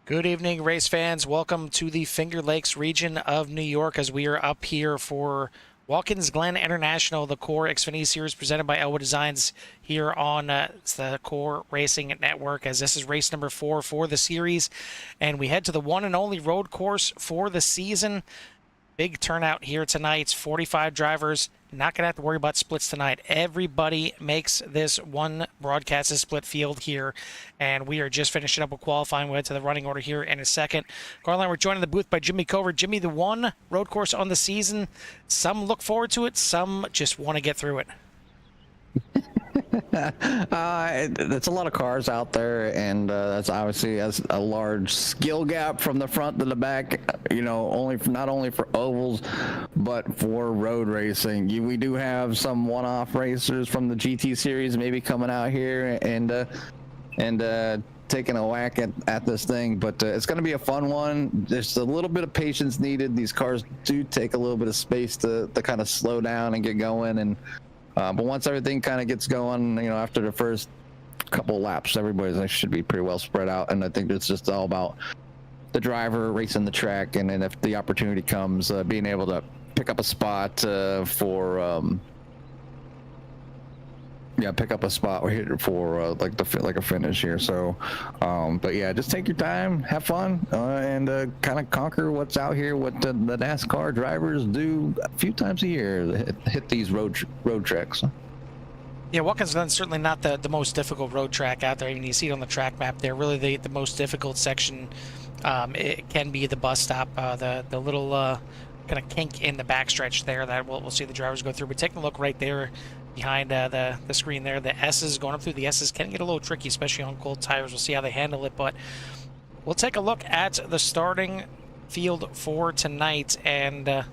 Good evening, race fans. Welcome to the Finger Lakes region of New York as we are up here for Watkins Glen International, the Core Xfinity Series presented by Elwood Designs here on the Core Racing Network, as this is race number 4 for the series. And we head to the one and only road course for the season. Big turnout here tonight, 45 drivers. Not going to have to worry about splits tonight. Everybody makes this one broadcasted split field here, and we are just finishing up with qualifying. We'll head to the running order here in a second. Carline, we're joined in the booth by Jimmy Cover. Jimmy, the one road course on the season. Some look forward to it, some just want to get through it. It's a lot of cars out there, and that's obviously a large skill gap from the front to the back. You know, not only for ovals, but for road racing. We do have some one-off racers from the GT series maybe coming out here and taking a whack at this thing, but it's going to be a fun one. There's a little bit of patience needed. These cars do take a little bit of space to kind of slow down and get going, and but once everything kind of gets going, you know, after the first couple laps, everybody should be pretty well spread out. And I think it's just all about the driver racing the track, and then if the opportunity comes, being able to pick up a spot pick up a spot for like a finish here. So, but yeah, just take your time, have fun, and kind of conquer what's out here. What the NASCAR drivers do a few times a year, hit these road tracks. Yeah, Watkins Glen certainly not the most difficult road track out there. I mean, you see it on the track map there. Really, the most difficult section, it can be the bus stop, the little kind of kink in the backstretch there that we'll see the drivers go through. But taking a look right there behind the screen there, the S's going up through the S's can get a little tricky, especially on cold tires. We'll see how they handle it, but we'll take a look at the starting field for tonight, and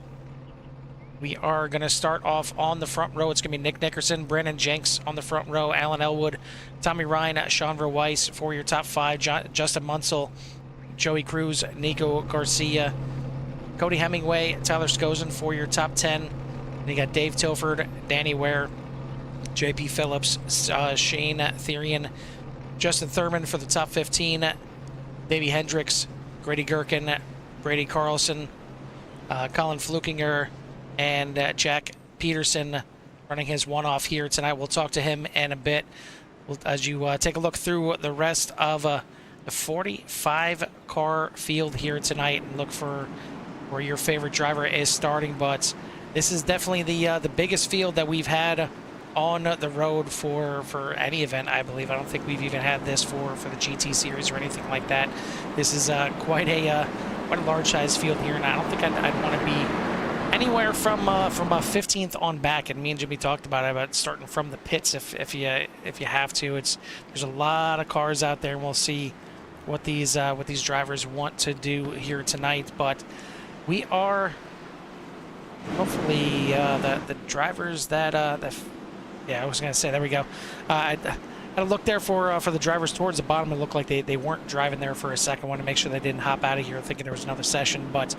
we are going to start off on the front row. It's going to be Nick Nickerson, Brandon Jenks on the front row, Alan Elwood, Tommy Ryan, Sean Verweiss for your top 5, Justin Munsell, Joey Cruz, Nico Garcia, Cody Hemingway, Tyler Scozen for your top 10. And you got Dave Tilford, Danny Ware, JP Phillips, Shane Therian, Justin Thurman for the top 15, Davey Hendricks, Grady Gherkin, Brady Carlson, Colin Flukinger, and Jack Peterson running his one-off here tonight. We'll talk to him in a bit as you take a look through the rest of the 45-car field here tonight and look for where your favorite driver is starting. But this is definitely the biggest field that we've had on the road for any event, I believe. I don't think we've even had this for the GT series or anything like that. This is quite a large size field here, and I don't think I'd want to be anywhere from 15th on back. And me and Jimmy talked about starting from the pits if you have to. There's a lot of cars out there, and we'll see what these drivers want to do here tonight. But we are hopefully the drivers that yeah, I was going to say, there we go. I had a look there for the drivers towards the bottom. It looked like they weren't driving there for a second. I want to make sure they didn't hop out of here thinking there was another session. But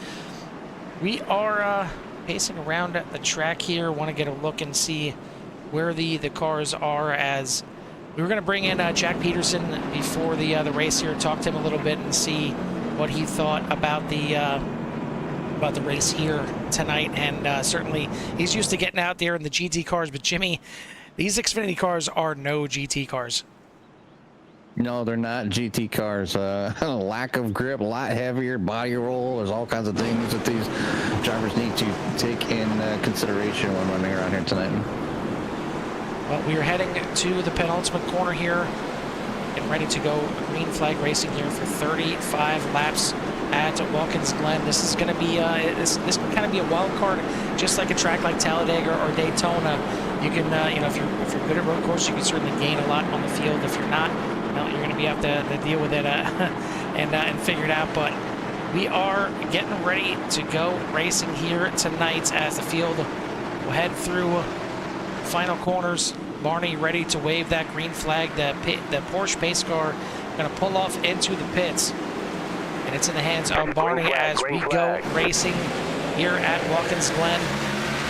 we are pacing around the track here. Want to get a look and see where the cars are, as we were going to bring in Jack Peterson before the race here, talk to him a little bit and see what he thought about the race here tonight. And certainly he's used to getting out there in the GT cars, but Jimmy, these Xfinity cars are no GT cars. No, they're not GT cars. Lack of grip, a lot heavier, body roll. There's all kinds of things that these drivers need to take in consideration when running around here tonight. Well, we are heading to the penultimate corner here, getting ready to go green flag racing here for 35 laps at Watkins Glen. This is going to be this can kind of be a wild card, just like a track like Talladega or Daytona. You can you know, if you're good at road course, you can certainly gain a lot on the field. If you're not, well, you're going to be have to deal with it and figure it out. But we are getting ready to go racing here tonight as the field will head through final corners. Barney ready to wave that green flag. The Porsche pace car going to pull off into the pits. And it's in the hands of Barney as we go racing here at Watkins Glen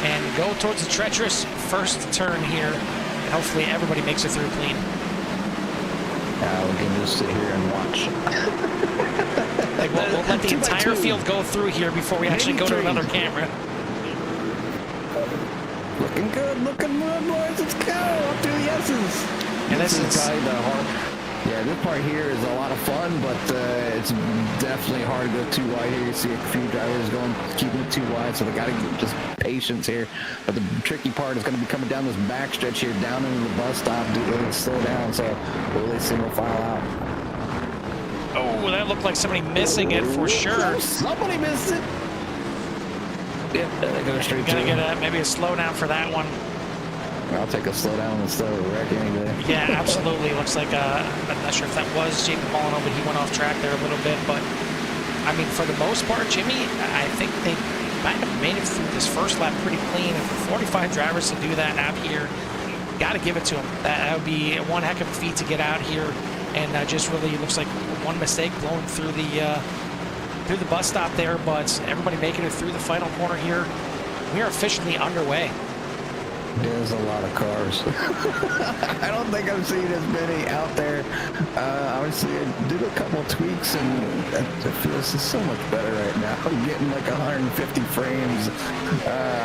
and go towards the treacherous first turn here. And hopefully everybody makes it through clean. We can just sit here and watch. we'll let the entire field go through here before we actually go to another camera. Looking good, boys. Let's go. Up to the S's. And this is probably the hard. Yeah, this part here is a lot of fun, but it's definitely hard to go too wide here. You see a few drivers going, keeping it too wide, so they got to get just patience here. But the tricky part is going to be coming down this backstretch here, down into the bus stop. Do slow down, so really single file out. Oh, that looked like somebody missing it for sure. Somebody missed it. Yep, they go straight Gonna to get maybe a slowdown for that one. I'll take a slowdown instead of a wreck any day. Yeah, absolutely. Looks like, I'm not sure if that was Jamie Molyneux, but he went off track there a little bit. But, I mean, for the most part, Jimmy, I think they might have made it through this first lap pretty clean. And for 45 drivers to do that out here, got to give it to them. That would be one heck of a feat to get out here. And just really looks like one mistake blowing through the bus stop there. But everybody making it through the final corner here. We are officially underway. There's a lot of cars. I don't think I've seen as many out there. Obviously, I did a couple of tweaks, and it feels so much better right now. I'm getting like 150 frames.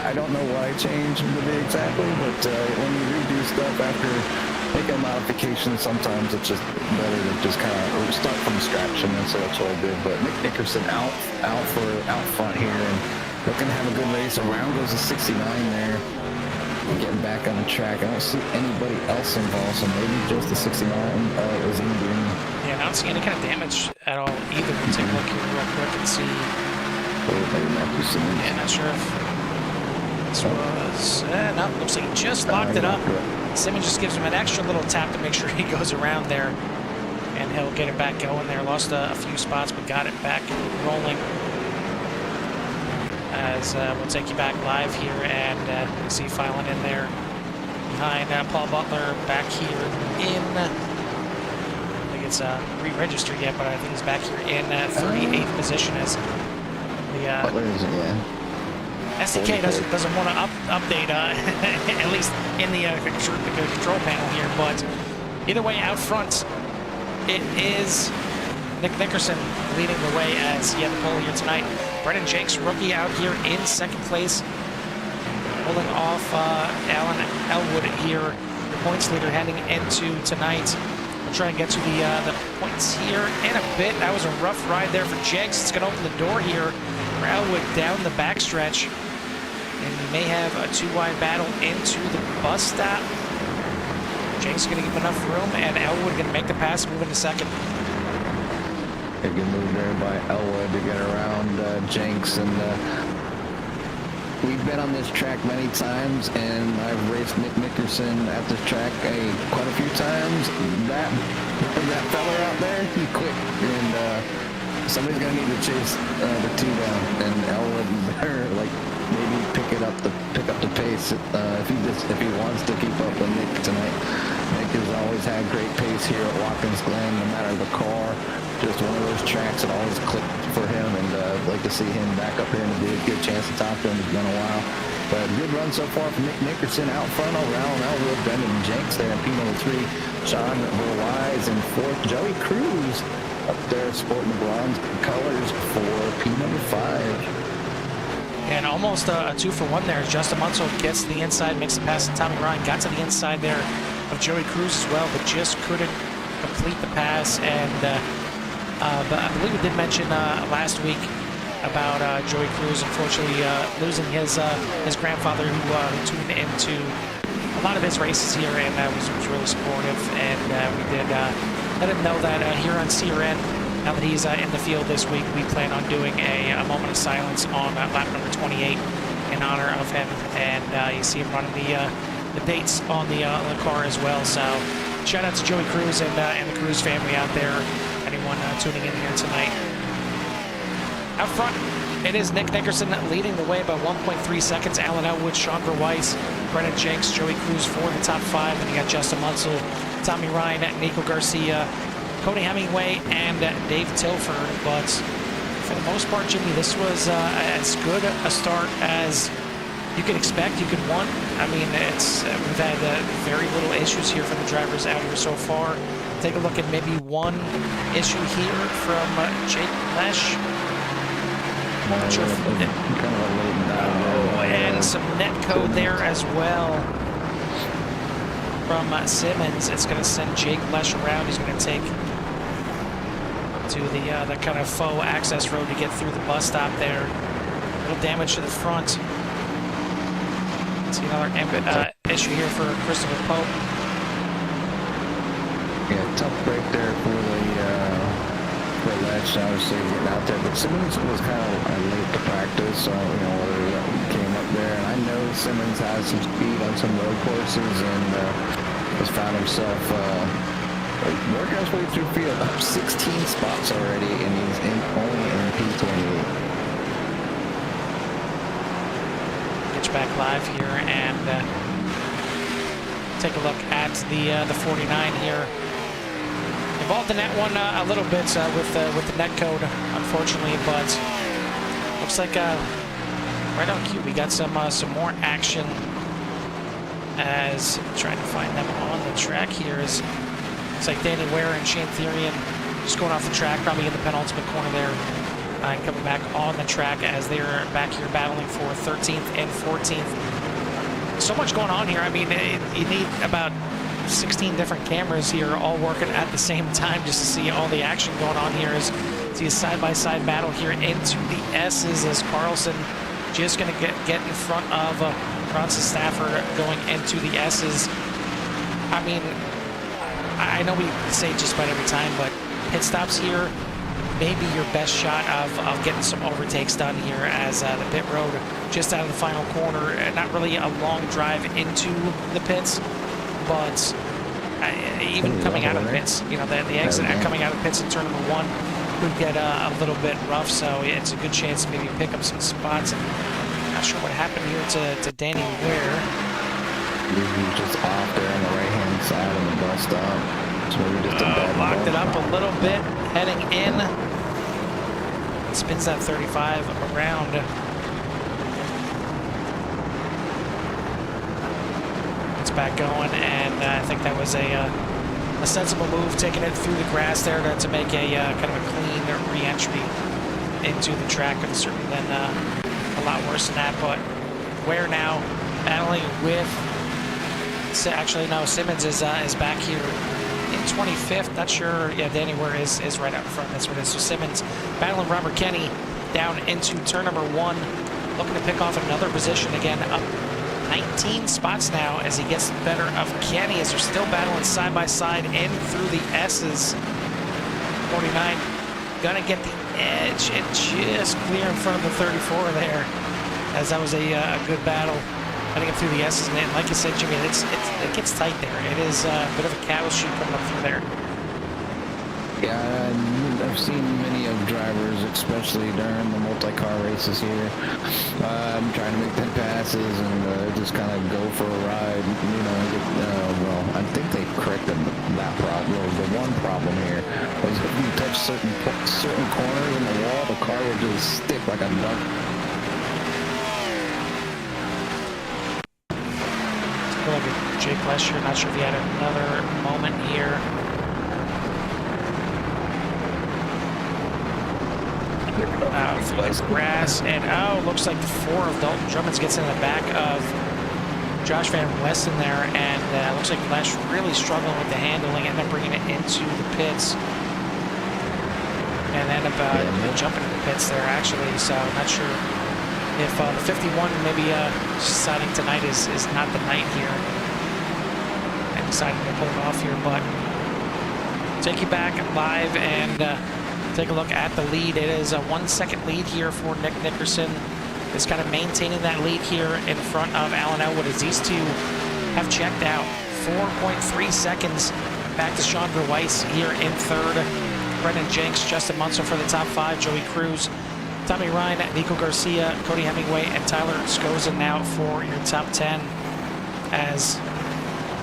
I don't know why I changed exactly, but when you redo stuff after making modifications, sometimes it's just better to just kind of start from scratch, and so that's what I did. But Nick Nickerson out front here, and looking to have a good race. Around goes to 69 there. Getting back on the track. I don't see anybody else involved, so maybe just the 69 is in green. Yeah, I don't see any kind of damage at all either. We'll take a look here real quick and see. Yeah, not sure if this was... no, looks like he just locked it up. Simmons just gives him an extra little tap to make sure he goes around there, and he'll get it back going there. Lost a few spots, but got it back rolling. As we'll take you back live here, and you see filing in there behind Paul Butler back here in, I think it's re-registered yet, but I think he's back here in 38th position as the SDK doesn't want to update, at least in the control panel here, but either way, out front, it is Nick Nickerson leading the way as he had the pole here tonight. Brendan Jenks, rookie, out here in second place, holding off Alan Elwood here, the points leader heading into tonight. We'll try and get to the points here in a bit. That was a rough ride there for Jenks. It's going to open the door here for Elwood down the backstretch, and we may have a two-wide battle into the bus stop. Jenks is going to give enough room, and Elwood going to make the pass, move into second. A good move there by Elwood to get around Jenks, and we've been on this track many times, and I've raced Nick Nickerson at this track quite a few times. That fella out there, he quit, and somebody's gonna need to chase the two down, and Elwood better like maybe pick up the pace if he wants to keep up with Nick tonight. Nick has always had great pace here at Watkins Glen, no matter the car. Just one of those tracks that always clicked for him, and I'd like to see him back up here and be a good chance to top him. It's been a while. But good run so far from Nick Nickerson out front around Elwood, Brendan Jenks there in P03. Sean Verwise in fourth. Joey Cruz up there sporting the bronze colors for P5. And almost a 2-for-1 there. Justin Munsell gets to the inside, makes the pass to Tommy Ryan. Got to the inside there of Joey Cruz as well, but just couldn't complete the pass. And but I believe we did mention last week about Joey Cruz, unfortunately losing his grandfather, who tuned into a lot of his races here, and was really supportive. And we did let him know that here on CRN, now that he's in the field this week, we plan on doing a moment of silence on lap number 28 in honor of him. And you see him running the dates on the car as well. So shout out to Joey Cruz and the Cruz family out there. Anyone tuning in here tonight. Out front, it is Nick Nickerson leading the way by 1.3 seconds. Alan Elwood, Sean Weiss, Brendan Jenks, Joey Cruz for the top five. And you got Justin Munsell, Tommy Ryan, Nico Garcia, Cody Hemingway, and Dave Tilford. But for the most part, Jimmy, this was as good a start as you could expect, you could want. I mean, we've had very little issues here for the drivers out here so far. Take a look at maybe one issue here from Jake Lesh. Not sure if kind of a late dive there. and some net code there as well from Simmons. It's going to send Jake Lesh around. He's going to take to the kind of faux access road to get through the bus stop there. A little damage to the front. See another issue here for Christopher Pope. Yeah, tough break there for Lesh, obviously getting out there. But Simmons was kind of late to practice, so whether he came up there. And I know Simmons has some speed on some road courses, and has found himself working his way through field, up 16 spots already, and he's only in P28. Back live here and take a look at the 49 here. Involved in that one a little bit with the net code, unfortunately, but looks like right on cue we got some more action as trying to find them on the track here. It's like Danny Ware and Shane Therian just going off the track, probably in the penultimate corner there. And coming back on the track as they're back here battling for 13th and 14th. So much going on here. I mean, you need about 16 different cameras here all working at the same time just to see all the action going on here. As see a side-by-side battle here into the S's as Carlson just going to get in front of Francis Stafford going into the S's. I mean, I know we say just about every time, but pit stops here, maybe your best shot of getting some overtakes done here as the pit road just out of the final corner. Not really a long drive into the pits, but even coming out of the pits, the exit coming out of pits in turn number 1 could get a little bit rough, so it's a good chance to maybe pick up some spots. And not sure what happened here to Danny Ware. He was just off there on the right-hand side of the bus stop. So maybe just locked it up a little bit, heading in. Spins that 35 around. It's back going, and I think that was a sensible move, taking it through the grass there to make a kind of a clean re-entry into the track. Could have certainly been a lot worse than that, but Ware now battling with, actually no, Simmons is back here in 25th. Not sure. Yeah, Danny Ware is right out front. That's what it is. So Simmons battling Robert Kenny down into turn number 1, looking to pick off another position again, up 19 spots now as he gets the better of Kenny as they're still battling side by side in through the S's. 49 gonna get the edge and just clear in front of the 34 there, as that was a good battle. Heading up through the S's, and like you said, Jimmy, it gets tight there. It is a bit of a cattle chute coming up through there. Yeah, I've seen many of drivers, especially during the multi-car races here, trying to make pit passes and just kind of go for a ride. Well, I think they corrected that problem. The one problem here was if you touch certain corners in the wall, the car would just stick like a duck. Look at Jake Lesh here. Not sure if he had another moment here. Through this grass, and looks like 4 of Dalton Drummond gets in the back of Josh Van Westen there, and looks like Lesh really struggling with the handling, and then bringing it into the pits, and then jumping in the pits there actually. So not sure if the 51 maybe deciding tonight is not the night here and deciding to pull it off here, but take you back live and take a look at the lead. It is a 1-second lead here for Nick Nickerson. Is kind of maintaining that lead here in front of Alan Elwood as these two have checked out. 4.3 seconds back to Chandra Weiss here in third. Brendan Jenks, Justin Munsell for the top 5. Joey Cruz, Tommy Ryan, Nico Garcia, Cody Hemingway, and Tyler Scozen now for your top 10. As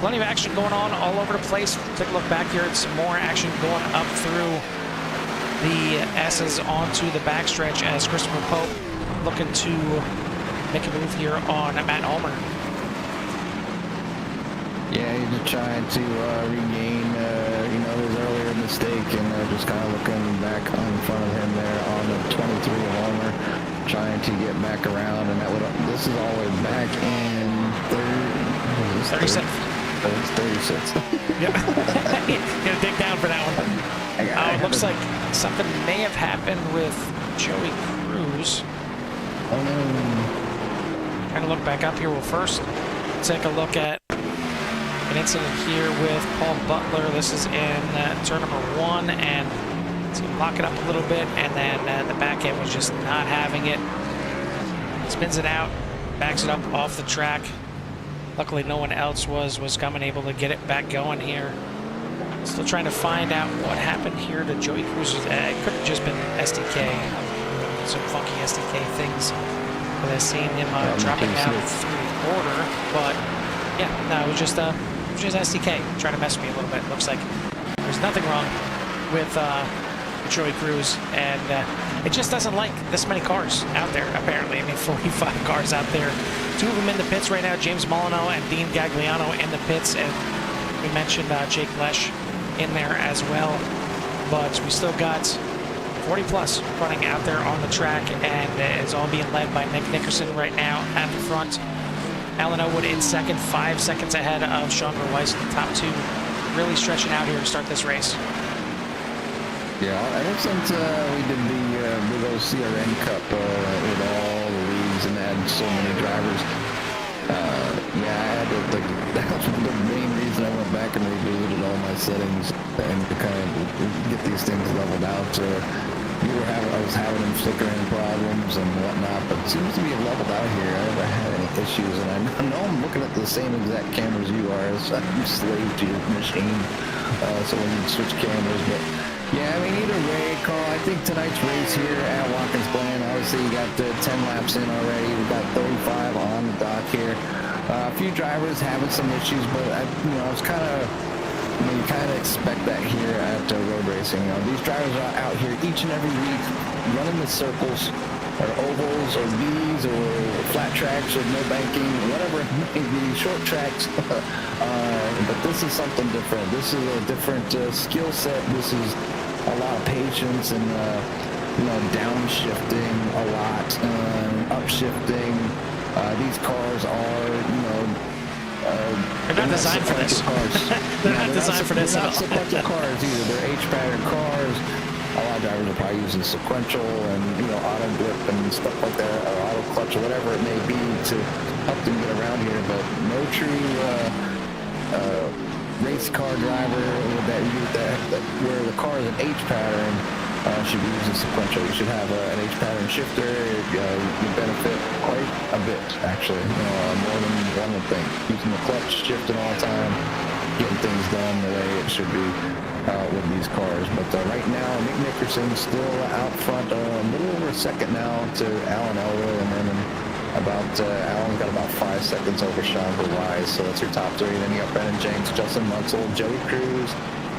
plenty of action going on all over the place. Take a look back here at some more action going up through the S's onto the backstretch as Christopher Pope looking to make a move here on Matt Ulmer. Yeah, he's just trying to regain, his earlier mistake, and just kind of looking back in front of him there on the 23 Homer, trying to get back around, and this is all the way back in 36. 36. Yep. Gonna dig down for that one. It looks like something may have happened with Joey Cruz. Oh no. Trying to look back up here. Well, first, take a look at an incident here with Paul Butler. This is in turn number 1, and so lock it up a little bit, and then the back end was just not having it. Spins it out, backs it up off the track. Luckily, no one else was able to get it back going here. Still trying to find out what happened here to Joey Cruz. It could have just been SDK. Some funky SDK things. But I've seen him dropping out through the quarter. But yeah, no, it was just SDK trying to mess with me a little bit. Looks like there's nothing wrong with Joey Cruz, and it just doesn't like this many cars out there, apparently. I mean, 45 cars out there. 2 of them in the pits right now, James Molyneux and Dean Gagliano in the pits, and we mentioned Jake Lesh in there as well. But we still got 40 plus running out there on the track, and it's all being led by Nick Nickerson right now at the front. Alan Elwood in second, 5 seconds ahead of Sean Weiss in the top 2. Really stretching out here to start this race. Yeah, ever since we did the big old CRN Cup with all the leagues and had so many drivers, I had to, that was the main reason I went back and revisited all my settings and to kind of get these things leveled out. I was having them flickering problems and whatnot, but it seems to be leveled out here. I never had any issues, and I know I'm looking at the same exact cameras you are, so I'm a slave to your machine. So when you switch cameras, but yeah, I mean, either way, Carl, I think tonight's race here at Watkins Glen, obviously you got 10 laps in already. We got 35 on the dock here. A few drivers having some issues, but I was kind of, you kind of expect that here at road racing. These drivers are out here each and every week running the circles, or ovals, or Bs, or flat tracks, or no banking, whatever it may be, short tracks. But this is something different. This is a different skill set. This is a lot of patience and downshifting a lot, upshifting. These cars are, they're not designed for this. They're not designed for this at all. They're not sequential cars either. They're H-pattern cars. A lot of drivers are probably using sequential and auto grip and stuff like that, or auto clutch or whatever it may be to help them get around here. But no true race car driver where the car is an H pattern should be using sequential. You should have an H pattern shifter. You benefit quite a bit, actually. More than one would think. Using the clutch, shifting all the time, getting things done the way it should be with these cars. But right now, Nick Nickerson still out front, a little over a second now to Alan Elwood, and then Alan's got about 5 seconds over Sean Wise. So that's your top 3. Then you got Brennan Jenks, Justin Munsell, Joey Cruz,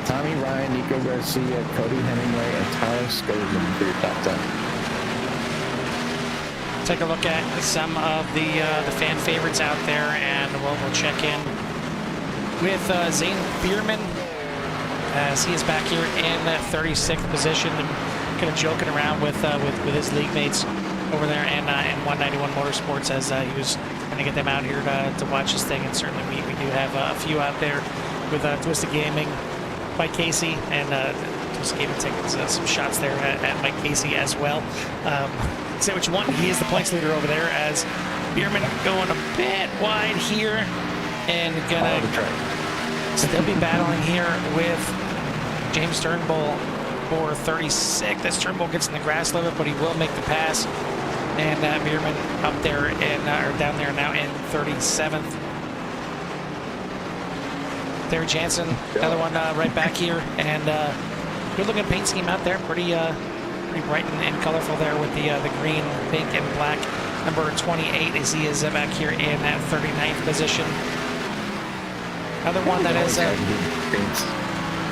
Tommy Ryan, Nico Garcia, Cody Hemingway, and Tyler Scogan for your top 10. Take a look at some of the fan favorites out there, and we'll check in with Zane Bierman, as he is back here in that 36th position, and kind of joking around with his league mates over there in 191 Motorsports, as he was going to get them out here to watch this thing. And certainly we do have a few out there with Twisted Gaming, Mike Casey, and Twisted Gaming taking some shots there at Mike Casey as well. Say what you want, he is the points leader over there, as Bierman going a bit wide here and gonna still be battling here with James Turnbull for 36. This Turnbull gets in the grass a little bit, but he will make the pass. And Bierman up there or down there now in 37th. There, Jansen, another one right back here, and good looking paint scheme out there, pretty bright and colorful there with the green, pink, and black. Number 28 as he is back here in that 39th position. Another one that is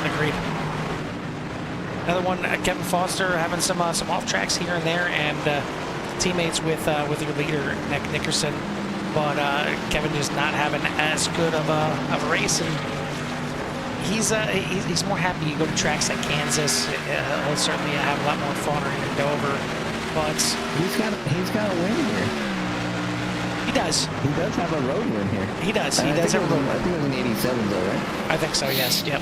agreed. Another one, Kevin Foster, having some off tracks here and there, and teammates with your leader Nick Nickerson but Kevin just not having as good of a race, and he's more happy you go to tracks like Kansas. He'll certainly have a lot more fun or in Dover, but he's got a win here. He does. He does have a road win here. He does. He does have a road win. I think it was in 87 though, right? I think so, yes. Yep.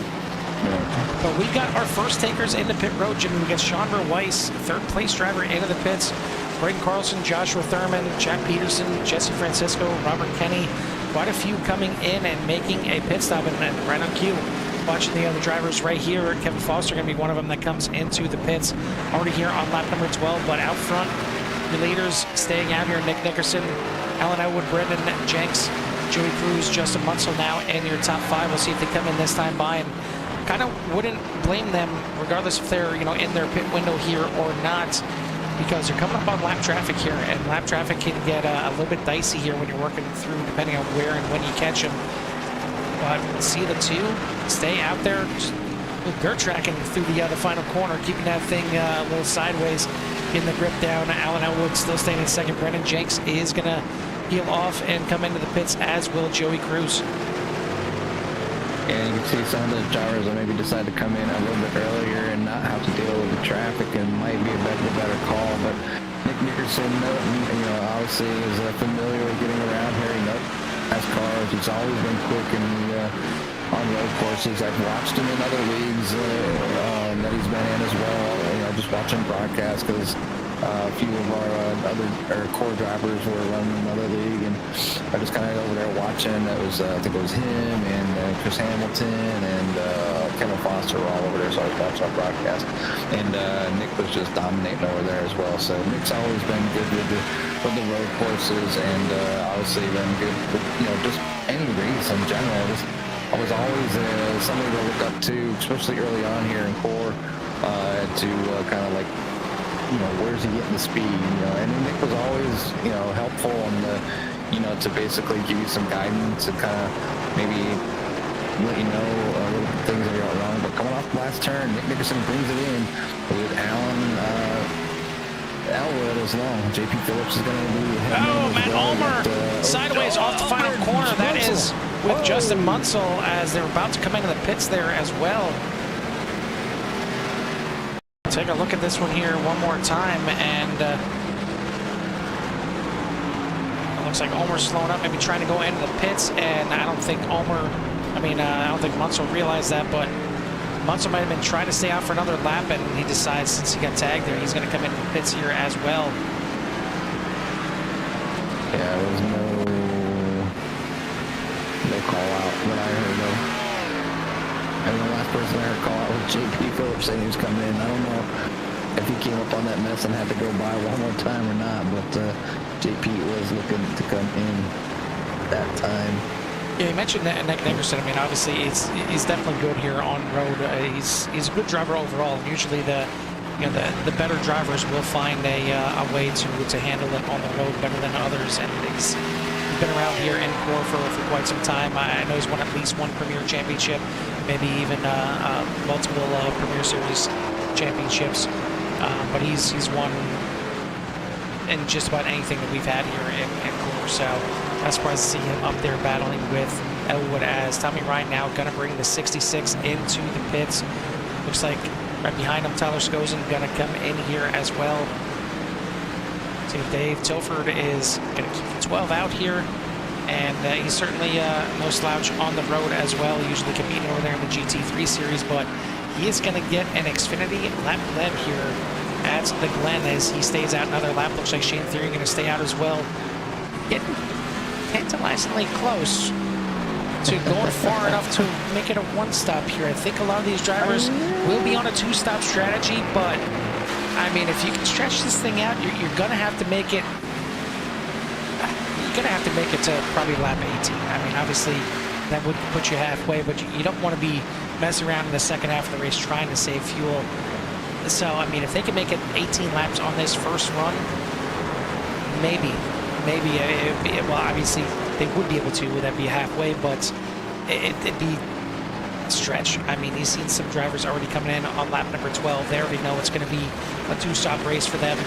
But we got our first takers into pit road, Jimmy. We got Chandra Weiss, third place driver, into the pits. Braden Carlson, Joshua Thurman, Jack Peterson, Jesse Francisco, Robert Kenny. Quite a few coming in and making a pit stop, and right on cue. Watching the other drivers right here. Kevin Foster going to be one of them that comes into the pits. Already here on lap number 12, but out front, your leaders staying out here. Nick Nickerson, Alan Elwood, Brendan Jenks, Joey Cruz, Justin Munsell now in your top 5. We'll see if they come in this time by, and kind of wouldn't blame them regardless if they're in their pit window here or not, because they're coming up on lap traffic here, and lap traffic can get a little bit dicey here when you're working through, depending on where and when you catch them. But see the two stay out there, just dirt tracking through the final corner, keeping that thing a little sideways, getting the grip down. Alan Elwood still staying in second. Brendan Jenks is going to peel off and come into the pits, as will Joey Cruz. And you can see some of the drivers that maybe decide to come in a little bit earlier and not have to deal with the traffic, and might be the better call. But Nick Nickerson, obviously is familiar with getting around here. He has cars. He's always been quick on road courses. I've watched him in other leagues that he's been in as well. Just watching broadcasts, because a few of our core drivers were running another league, and I just kind of over there watching. That was I think it was him and Chris Hamilton and Kevin Foster were all over there, so I was watching our broadcast. And Nick was just dominating over there as well. So Nick's always been good with the road courses, and obviously been good with just any race in general. I was always somebody to look up to, especially early on here in core, to kind of like, where's he getting the speed, and Nick was always, helpful and, to basically give you some guidance and kind of maybe let you know little things that are wrong. But coming off the last turn, Nick Nickerson brings it in with Alan Elwood as well. JP Phillips is going to be Matt Ulmer sideways off the final corner. That is with Justin Munsell, as they're about to come into the pits there as well. Take a look at this one here one more time, and it looks like Ulmer's slowing up, maybe trying to go into the pits, and I don't think I don't think Munsell realized that, but Munsell might have been trying to stay out for another lap, and he decides, since he got tagged there, he's going to come into the pits here as well. Yeah, there was no call out that I heard though. And the last person I heard call out was JP Phillips saying he was coming in. I don't know if he came up on that mess and had to go by one more time or not, but JP was looking to come in that time. Yeah, you mentioned that Nick Nickerson. Obviously he's definitely good here on road. He's a good driver overall. Usually the better drivers will find a way to handle it on the road better than others, and he's been around here in core for quite some time. I know he's won at least one Premier Championship, maybe even multiple Premier Series championships. But he's won in just about anything that we've had here in core. So not surprised to see him up there battling with Elwood, as Tommy Ryan now going to bring the 66 into the pits. Looks like right behind him, Tyler Skozen going to come in here as well. See, Dave Tilford is going to keep the 12 out here, and he's certainly no slouch on the road as well, usually competing over there in the GT3 series, but he is going to get an Xfinity lap led here at the Glen as he stays out another lap. Looks like Shane Theory going to stay out as well. Getting tantalizingly close to going far enough to make it a one-stop here. I think a lot of these drivers will be on a two-stop strategy, but if you can stretch this thing out, you're gonna have to make it. You're gonna have to make it to probably lap 18. Obviously, that would put you halfway, but you don't want to be messing around in the second half of the race trying to save fuel. So, if they can make it 18 laps on this first run, maybe. Well, obviously they would be able to. Would that be halfway? But it'd be a stretch. He's seen some drivers already coming in on lap number 12. They already know it's going to be a two-stop race for them.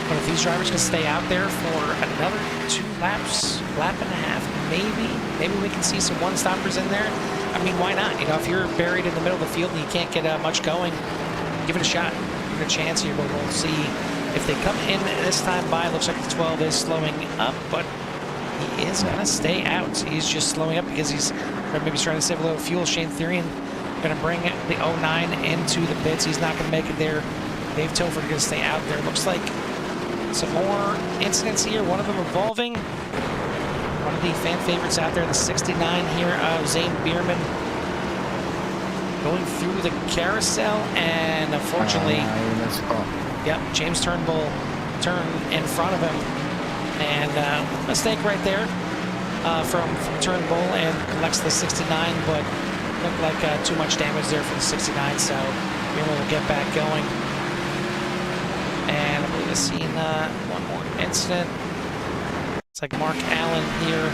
But if these drivers can stay out there for another 2 laps, lap and a half, maybe we can see some one-stoppers in there. I mean, why not? You know, if you're buried in the middle of the field and you can't get much going, give it a shot. Give it a chance here, but we'll see if they come in this time by. Looks like the 12 is slowing up, but he is going to stay out. He's just slowing up because he's maybe trying to save a little fuel. Shane Therian going to bring the 09 into the pits. He's not going to make it there. Dave Tilford going to stay out there. Looks like some more incidents here. One of them involving one of the fan favorites out there, the 69 here, Zane Bierman, going through the carousel, and unfortunately, yep, James Turnbull turned in front of him, and mistake right there from Turnbull, and collects the 69, but looked like too much damage there for the 69, so Bierman will get back going. And I believe I've seen one more incident. It's like Mark Allen here.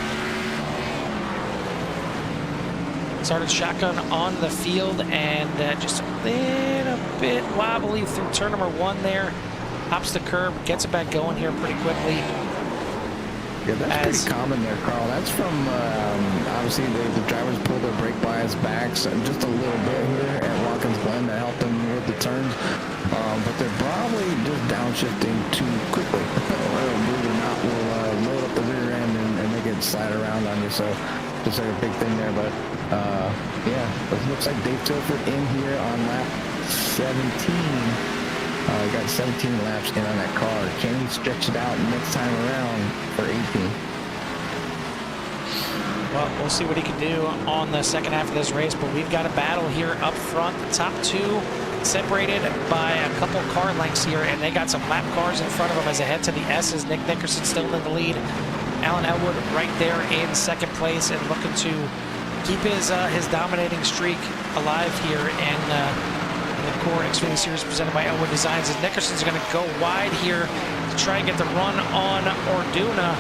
Started shotgun on the field, and just a little bit wobbly through turn number 1 there. Hops the curb, gets it back going here pretty quickly. Yeah, that's pretty common there, Carl. That's from, obviously, the drivers pulled their brake bias backs just a little bit here at Watkins Glen to help them with the turns. But they're probably just downshifting too quickly. Believe it or not, will load up the rear end and make it slide around on you. So just like a big thing there. But yeah, it looks like Dave Tilford in here on lap 17. We got 17 laps in on that car. Can he stretch it out next time around for 18? Well, we'll see what he can do on the second half of this race, but we've got a battle here up front. The top 2 separated by a couple car lengths here, and they got some lap cars in front of them as they head to the S's. Nick Nickerson still in the lead. Alan Elwood right there in second place and looking to keep his dominating streak alive here in the core Xfinity Series presented by Elwood Designs. As Nickerson's going to go wide here to try and get the run on Orduna.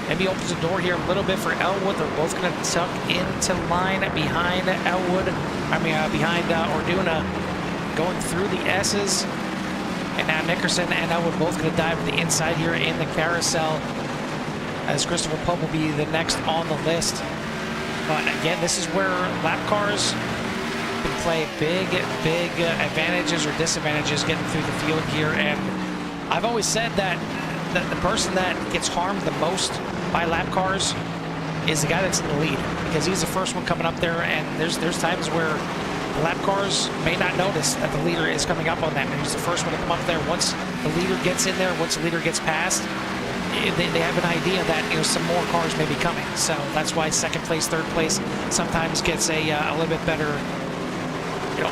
Maybe opens the door here a little bit for Elwood. They're both going to tuck into line behind Elwood. Behind Orduna, going through the S's. And now Nickerson and Elwood both going to dive to the inside here in the carousel, as Christopher Pope will be the next on the list. But again, this is where lap cars can play big advantages or disadvantages getting through the field here. And I've always said that the person that gets harmed the most by lap cars is the guy that's in the lead, because he's the first one coming up there, and there's times where the lap cars may not notice that the leader is coming up on them, and he's the first one to come up there. Once the leader gets in there, once the leader gets past, they have an idea that, you know, some more cars may be coming. So that's why second place, third place sometimes gets a little bit better, you know,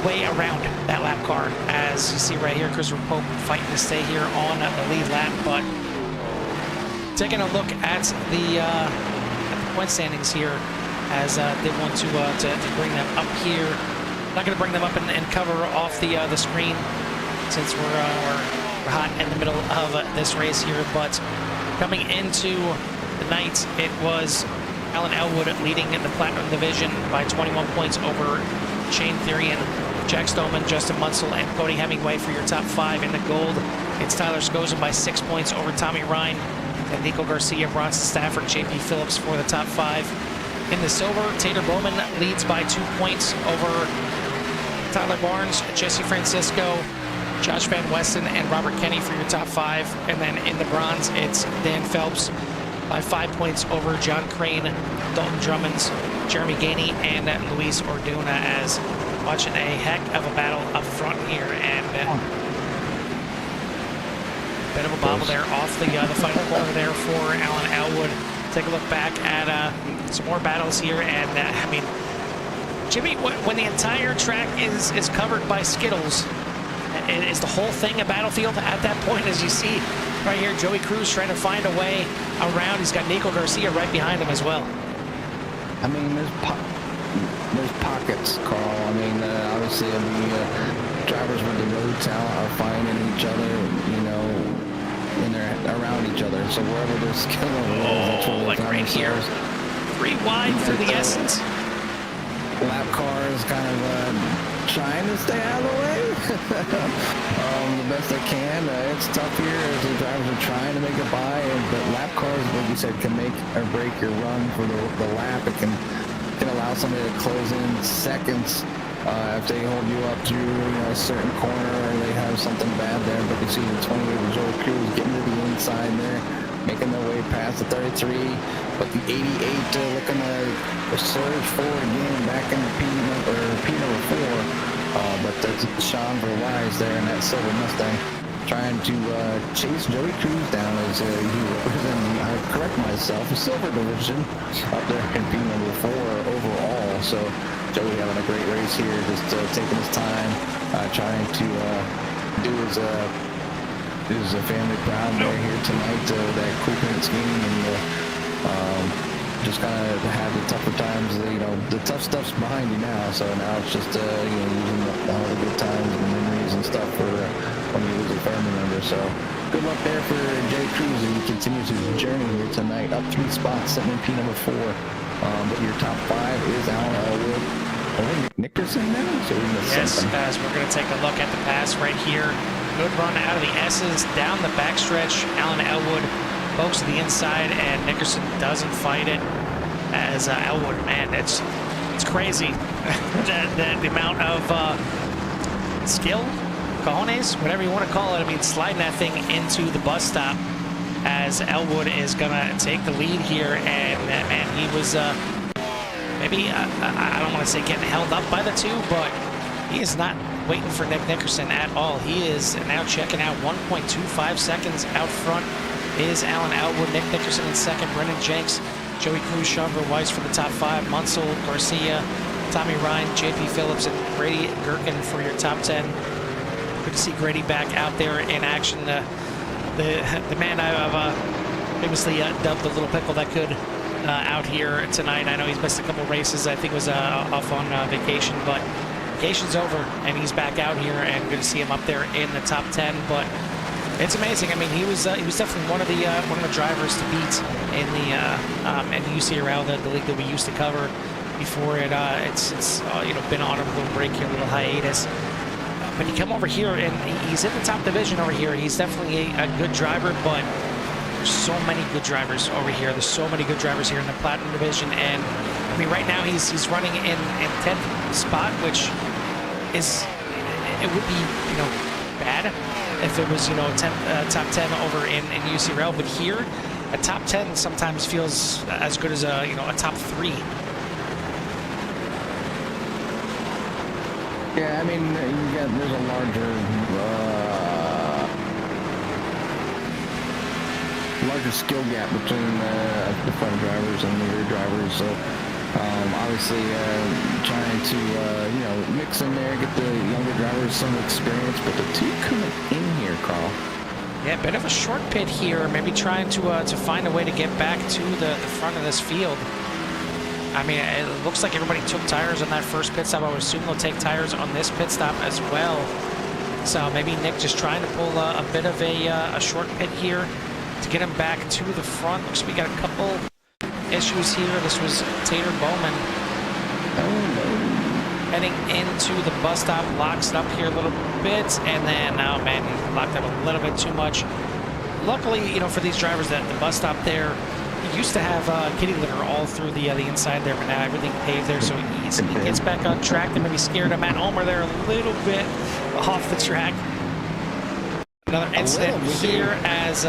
way around that lap car. As you see right here, Christopher Pope fighting to stay here on the lead lap. But taking a look at the point standings here, as they want to bring them up here. Not going to bring them up and cover off the screen, since we're hot in the middle of this race here. But coming into the night, it was Alan Elwood leading in the Platinum Division by 21 points over Shane Therian, Jack Stoneman, Justin Munsell, and Cody Hemingway for your top 5. In the gold, it's Tyler Scozen by 6 points over Tommy Ryan, and Nico Garcia, Bronson Stafford, JP Phillips for the top 5. In the silver, Tater Bowman leads by 2 points over Tyler Barnes, Jesse Francisco, Josh Van Westen, and Robert Kenny for your top 5. And then in the bronze, it's Dan Phelps by 5 points over John Crane, Dalton Drummonds, Jeremy Gainey, and Luis Orduna. As watching a heck of a battle up front here, and bit of a bobble there off the final corner there for Alan Elwood. Take a look back at some more battles here, and I mean, Jimmy, when the entire track is covered by Skittles, is the whole thing a battlefield at that point? As you see right here, Joey Cruz trying to find a way around. He's got Nico Garcia right behind him as well. I mean, there's pockets, Carl. I mean, obviously, drivers with the road talent are finding each other, you know, when they're around each other. So wherever there's skill level is, that's where like right here, 3 wide through the Essence. Lap cars kind of trying to stay out of the way. the best I can. It's tough here as the drivers are trying to make a buy, but lap cars, like you said, can make or break your run for the lap. It can allow somebody to close in seconds if they hold you up to a certain corner or they have something bad there. But you see the 28 of Joey Cruz getting to the inside there, making their way past the 33, but the 88 looking to surge forward again back in the P number 4. But that's Sean Verwise there in that silver Mustang, trying to chase Joey Cruz down as he represents, I correct myself, a silver division up there in P number 4 overall. So Joey having a great race here, just taking his time, trying to do his family proud there here tonight, that cool paint scheme, and just kind of had the tougher times, the tough stuff's behind you now, so now it's just, using all the good times and memories and stuff for when you lose a family member. So good luck there for Jay Cruz as he continues his journey here tonight, up 3 spots, sitting in P number 4. But your top 5 is Alan Elwood. Nickerson now? So yes, as we're going to take a look at the pass right here. Good run out of the S's, down the backstretch. Alan Elwood pokes to the inside, and Nickerson doesn't fight it. As Elwood, man, it's crazy. the amount of skill, cojones, whatever you want to call it. I mean, sliding that thing into the bus stop as Elwood is gonna take the lead here, and man, he was maybe I don't want to say getting held up by the 2, but he is not waiting for Nick Nickerson at all. He is now checking out 1.25 seconds out front is Alan Elwood, Nick Nickerson in second, Brendan Jenks, Joey Cruz, Sean Verwise for the top 5, Munsell, Garcia, Tommy Ryan, JP Phillips, and Grady Gherkin for your top 10. Good to see Grady back out there in action. The man I've famously dubbed the little pickle that could out here tonight. I know he's missed a couple races. I think it was off on vacation, but vacation's over and he's back out here, and good to see him up there in the top 10. But it's amazing. I mean, he was definitely one of the drivers to beat in the UCRL, the league that we used to cover before it. It's been on a little break here, a little hiatus. But you come over here and he's in the top division over here. He's definitely a good driver, but there's so many good drivers over here. There's so many good drivers here in the Platinum division, and I mean, right now he's running in 10th spot, which is, it would be bad if it was top 10 over in UCRL, but here a top 10 sometimes feels as good as a top 3. Yeah, I mean, there's a larger skill gap between the front drivers and the rear drivers. So obviously trying to mix in there, get the younger drivers some experience, but the 2 coming in here, Carl. Yeah, a bit of a short pit here, maybe trying to find a way to get back to the front of this field. I mean, it looks like everybody took tires on that first pit stop. I would assume they'll take tires on this pit stop as well. So maybe Nick just trying to pull a bit of a short pit here to get him back to the front. Looks like we got a couple issues here. This was Tater Bowman heading into the bus stop, locks it up here a little bit, and then, oh man, he locked up a little bit too much. Luckily, for these drivers, that the bus stop there, he used to have kitty litter all through the inside there, but now everything paved there, so he gets back on track. They maybe scared of Matt Ulmer there a little bit off the track. Another incident here as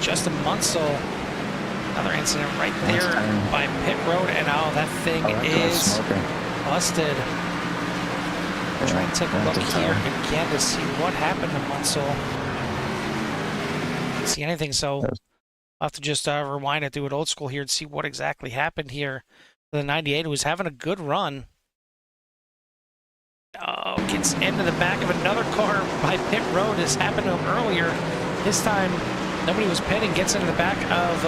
Justin Munsell. Another incident right there by pit road, and oh, that thing is busted. Try and take a look here again to see what happened to Munsell. Didn't see anything, so I'll have to just rewind it, do it old school here, and see what exactly happened here. The 98 who was having a good run. Oh, gets into the back of another car by pit road. This happened to him earlier. This time, nobody was pitting. Gets into the back of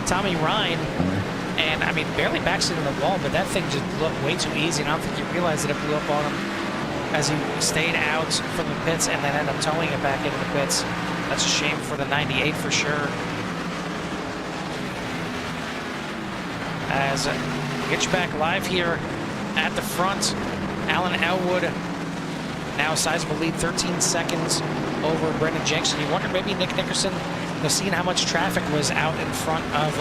Tommy Ryan. And, I mean, barely backs into the wall, but that thing just looked way too easy. And I don't think he realized that it blew up on him as he stayed out from the pits and then ended up towing it back into the pits. That's a shame for the 98 for sure. As we get you back live here at the front, Alan Elwood now a sizable lead, 13 seconds over Brendan Jenks. And you wonder maybe Nick Nickerson, seeing how much traffic was out in front of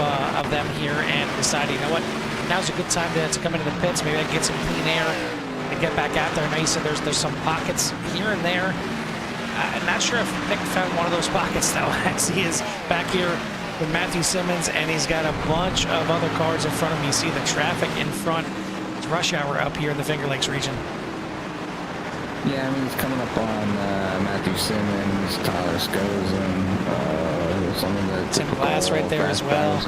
them here and decided, you know what, now's a good time to come into the pits. Maybe I can get some clean air and get back out there. I know you said there's some pockets here and there. I'm not sure if Nick found one of those pockets, though, as he is back here with Matthew Simmons, and he's got a bunch of other cars in front of him. You see the traffic in front. It's rush hour up here in the Finger Lakes region. Yeah, I mean, he's coming up on Matthew Simmons, Tyler Scozen, some of the Tim Glass right there as well.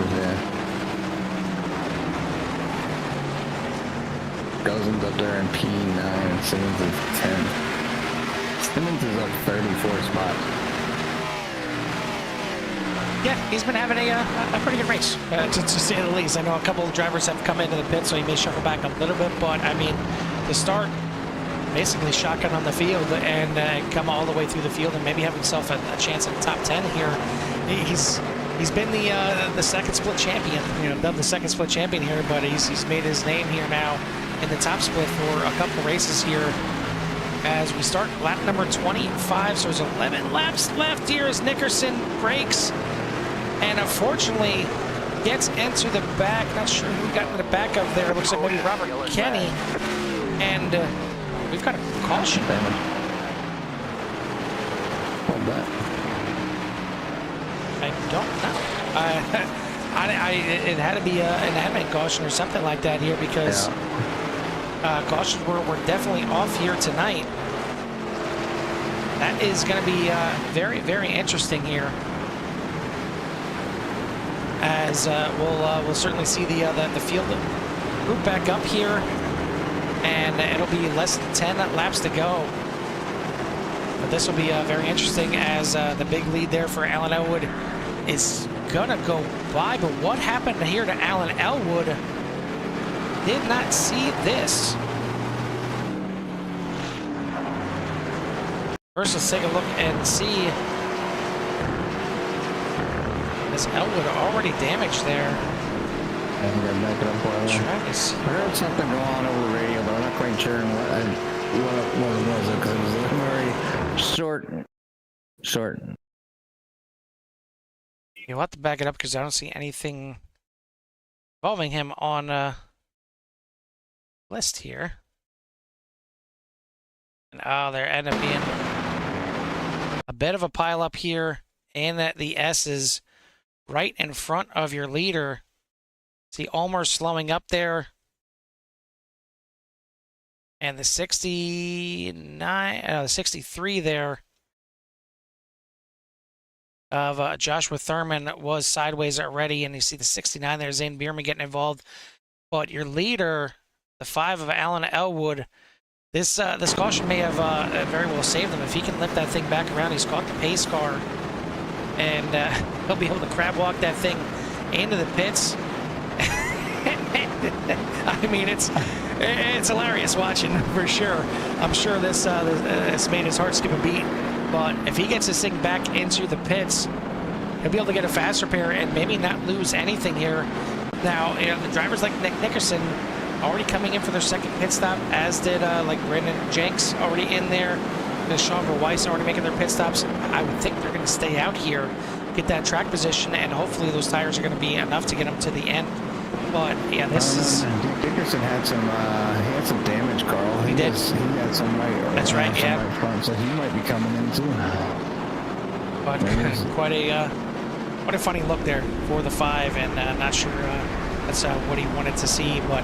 Scozen's up there in P9, and Simmons is 10th. Simmons is up 34 spots. Yeah, he's been having a pretty good race, to say the least. I know a couple of drivers have come into the pit, so he may shuffle back a little bit, but I mean, to start basically shotgun on the field and come all the way through the field and maybe have himself a chance at the top 10 here. He's been the second split champion, dubbed the second split champion here, but he's made his name here now in the top split for a couple races here. As we start lap number 25, so there's 11 laps left here as Nickerson brakes and unfortunately gets into the back. Not sure who got in the back of there. Looks like maybe Robert Kenny. And we've got a caution. Hold that. I don't know. It had to be an admin caution or something like that here because cautions were definitely off here tonight. That is going to be very, very interesting here, as we'll certainly see the field group back up here, and it'll be less than 10 laps to go. But this will be very interesting, as the big lead there for Alan Elwood is gonna go by. But what happened here to Alan Elwood? Did not see this. First, let's take a look and see. Is Elwood already damaged there? I think I'm back up for Travis. I heard something go on over the radio, but I'm not quite sure what it was, because it was very short. You'll have to back it up because I don't see anything involving him on list here. And there ended up being a bit of a pile up here, and that the S is right in front of your leader. See Ulmer slowing up there, and the 63 there of Joshua Thurman was sideways already, and you see the 69 there, Zane Bierman getting involved. But your leader, the 5 of Alan Elwood, this caution may have very well saved him. If he can lift that thing back around, he's caught the pace car, and he'll be able to crab walk that thing into the pits. I mean, it's hilarious watching for sure. I'm sure this made his heart skip a beat. But if he gets this thing back into the pits, he'll be able to get a fast repair and maybe not lose anything here. Now, the drivers like Nick Nickerson already coming in for their second pit stop, as did like Brendan Jenks already in there. Sean Weiss already making their pit stops. I would think they're going to stay out here, get that track position, and hopefully those tires are going to be enough to get them to the end. But yeah, this is. Dickerson had some damage, Carl. He did. He had some right. That's right. Yeah. Right front, so he might be coming in too. But quite a funny look there for the 5, and not sure that's what he wanted to see. But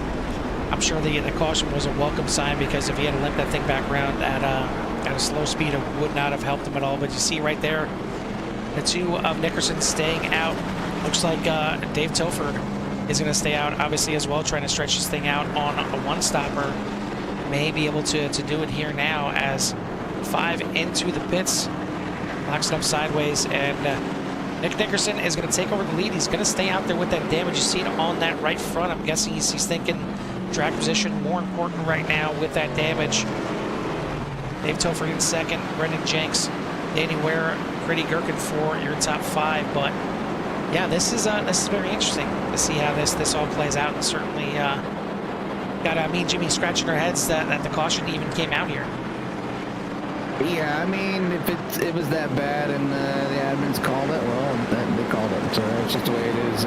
I'm sure the caution was a welcome sign, because if he had to limp that thing back around at a slow speed, it would not have helped him at all. But you see right there, the 2 of Nickerson staying out. Looks like Dave Tilford is going to stay out, obviously, as well, trying to stretch this thing out on a one-stopper. May be able to do it here now, as 5 into the pits, locks it up sideways, and Nick Nickerson is going to take over the lead. He's going to stay out there with that damage. You see it on that right front. I'm guessing he's thinking track position more important right now with that damage. Dave Tilford in second, Brendan Jenks, Danny Ware, Freddie Gherkin for your top 5, but yeah, this is very interesting to see how this all plays out, and certainly got me and Jimmy scratching our heads that the caution even came out here. Yeah, I mean, if it was that bad and the admins called it, well, they called it. So that's just the way it is.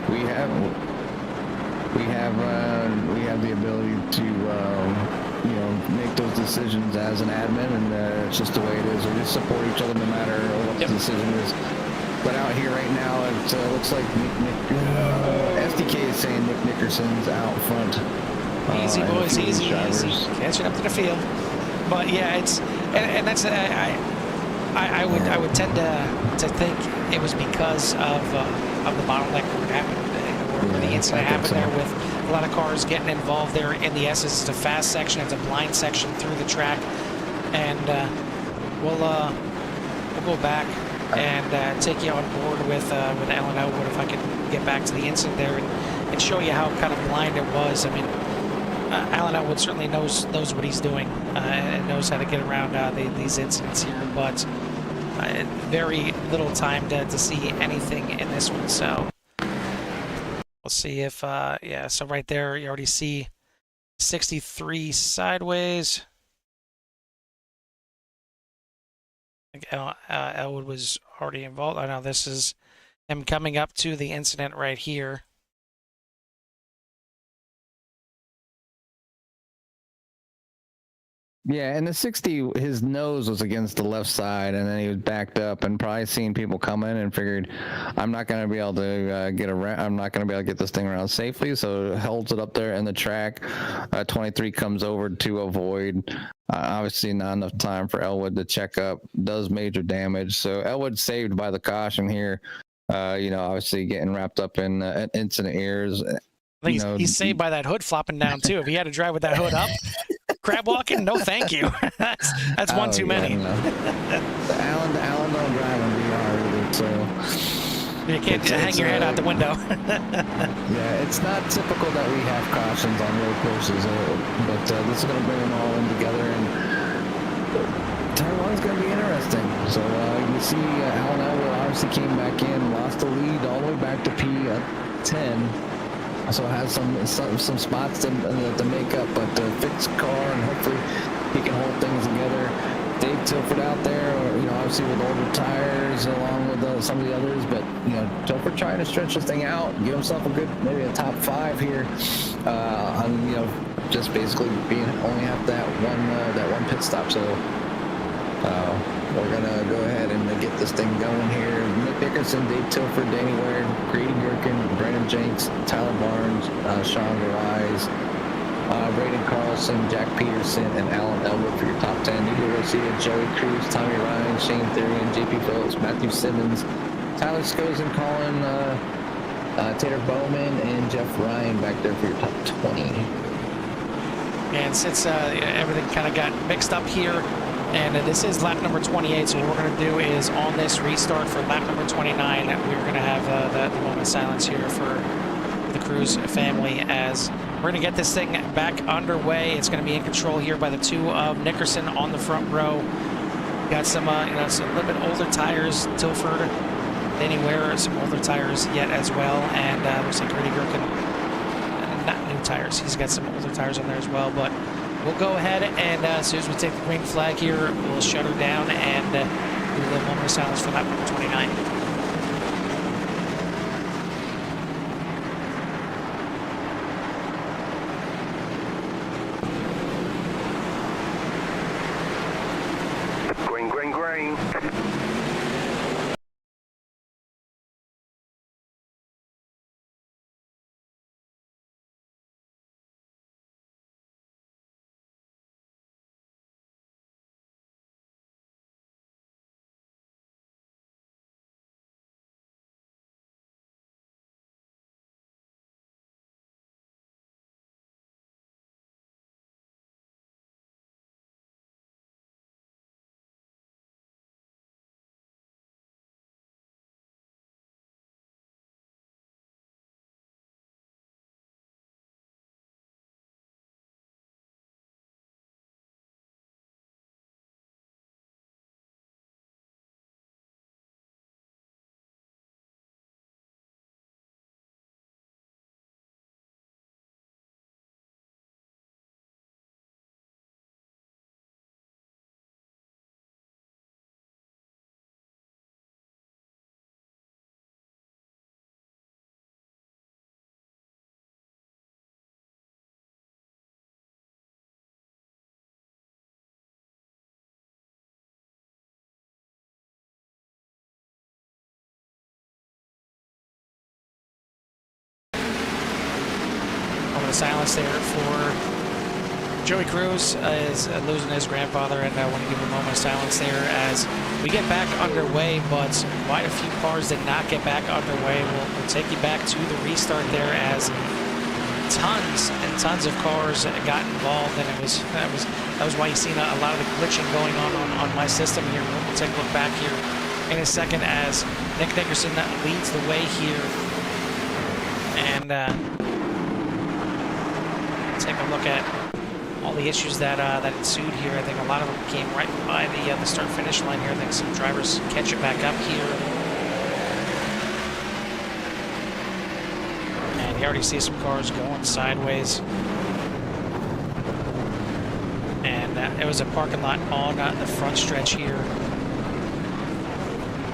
We have the ability to make those decisions as an admin, and it's just the way it is. We just support each other no matter what the decision is. But out here right now, it looks like SDK is saying Nick Nickerson's out front. Easy, boys, easy. Catching up to the field. But yeah, and that's I would tend to think it was because of the bottleneck where it happened, where the incident happened there, with a lot of cars getting involved there in the S. It's a fast section, it's a blind section through the track, and we'll go back and take you on board with Alan Elwood, if I can get back to the incident there and show you how kind of blind it was. I mean, Alan Elwood certainly knows what he's doing and knows how to get around these incidents here, but very little time to see anything in this one. So we'll see if yeah. So right there, you already see 63 sideways. I think Elwood was already involved. I know this is him coming up to the incident right here. Yeah, and the 60, his nose was against the left side, and then he was backed up, and probably seen people coming and figured, I'm not going to be able to get around. I'm not going to be able to get this thing around safely, so holds it up there in the track. 23 comes over to avoid. Obviously, not enough time for Elwood to check up. Does major damage, so Elwood saved by the caution here. Obviously getting wrapped up in incident ears. He's saved by that hood flopping down too. If he had to drive with that hood up, crab walking, no thank you. that's one too many. No. Alan don't drive in VR either, so you can't hang your head out the window. Yeah, it's not typical that we have cautions on road courses, but this is going to bring them all in together, and turn one's going to be interesting. So you see Alan Elwood obviously came back in, lost the lead all the way back to P10. So has some spots to make up, but fixed car, and hopefully he can hold things together. Dave Tilford out there, obviously with older tires along with some of the others, but Tilford trying to stretch this thing out, give himself a good, maybe a top 5 here. Just basically only have that one pit stop. So we're gonna go ahead and get this thing going here. Nick Dickerson, Dave Tilford, Danny Ware, Grady Gherkin, Brandon Jenks, Tyler Barnes, Sean Garise, Braden Carlson, Jack Peterson, and Alan Elwood for your top 10. Nico Garcia, Joey Cruz, Tommy Ryan, Shane Therian, JP Phillips, Matthew Simmons, Tyler Scozen, Colin, Taylor Bowman, and Jeff Ryan back there for your top 20. And since everything kind of got mixed up here, and this is lap number 28, so what we're going to do is on this restart for lap number 29, we're going to have the moment of silence here for the Cruz family, as we're going to get this thing back underway. It's going to be in control here by the 2 of Nickerson on the front row. Got some, some a little bit older tires. Tilford, Danny Ware, some older tires yet as well, and looks like Grady Gherkin, not new tires. He's got some older tires on there as well, but we'll go ahead and as soon as we take the green flag here, we'll shut her down and do a little moment of silence for lap number 29. silence there for Joey Cruz is losing his grandfather, and I want to give a moment of silence there as we get back underway, but quite a few cars did not get back underway. We'll take you back to the restart there as tons and tons of cars got involved, and that was why you seen a lot of the glitching going on my system here. We'll take a look back here in a second as Nick Nickerson leads the way here, and take a look at all the issues that ensued here. I think a lot of them came right by the start-finish line here. I think some drivers catch it back up here. And you already see some cars going sideways. And it was a parking lot on the front stretch here.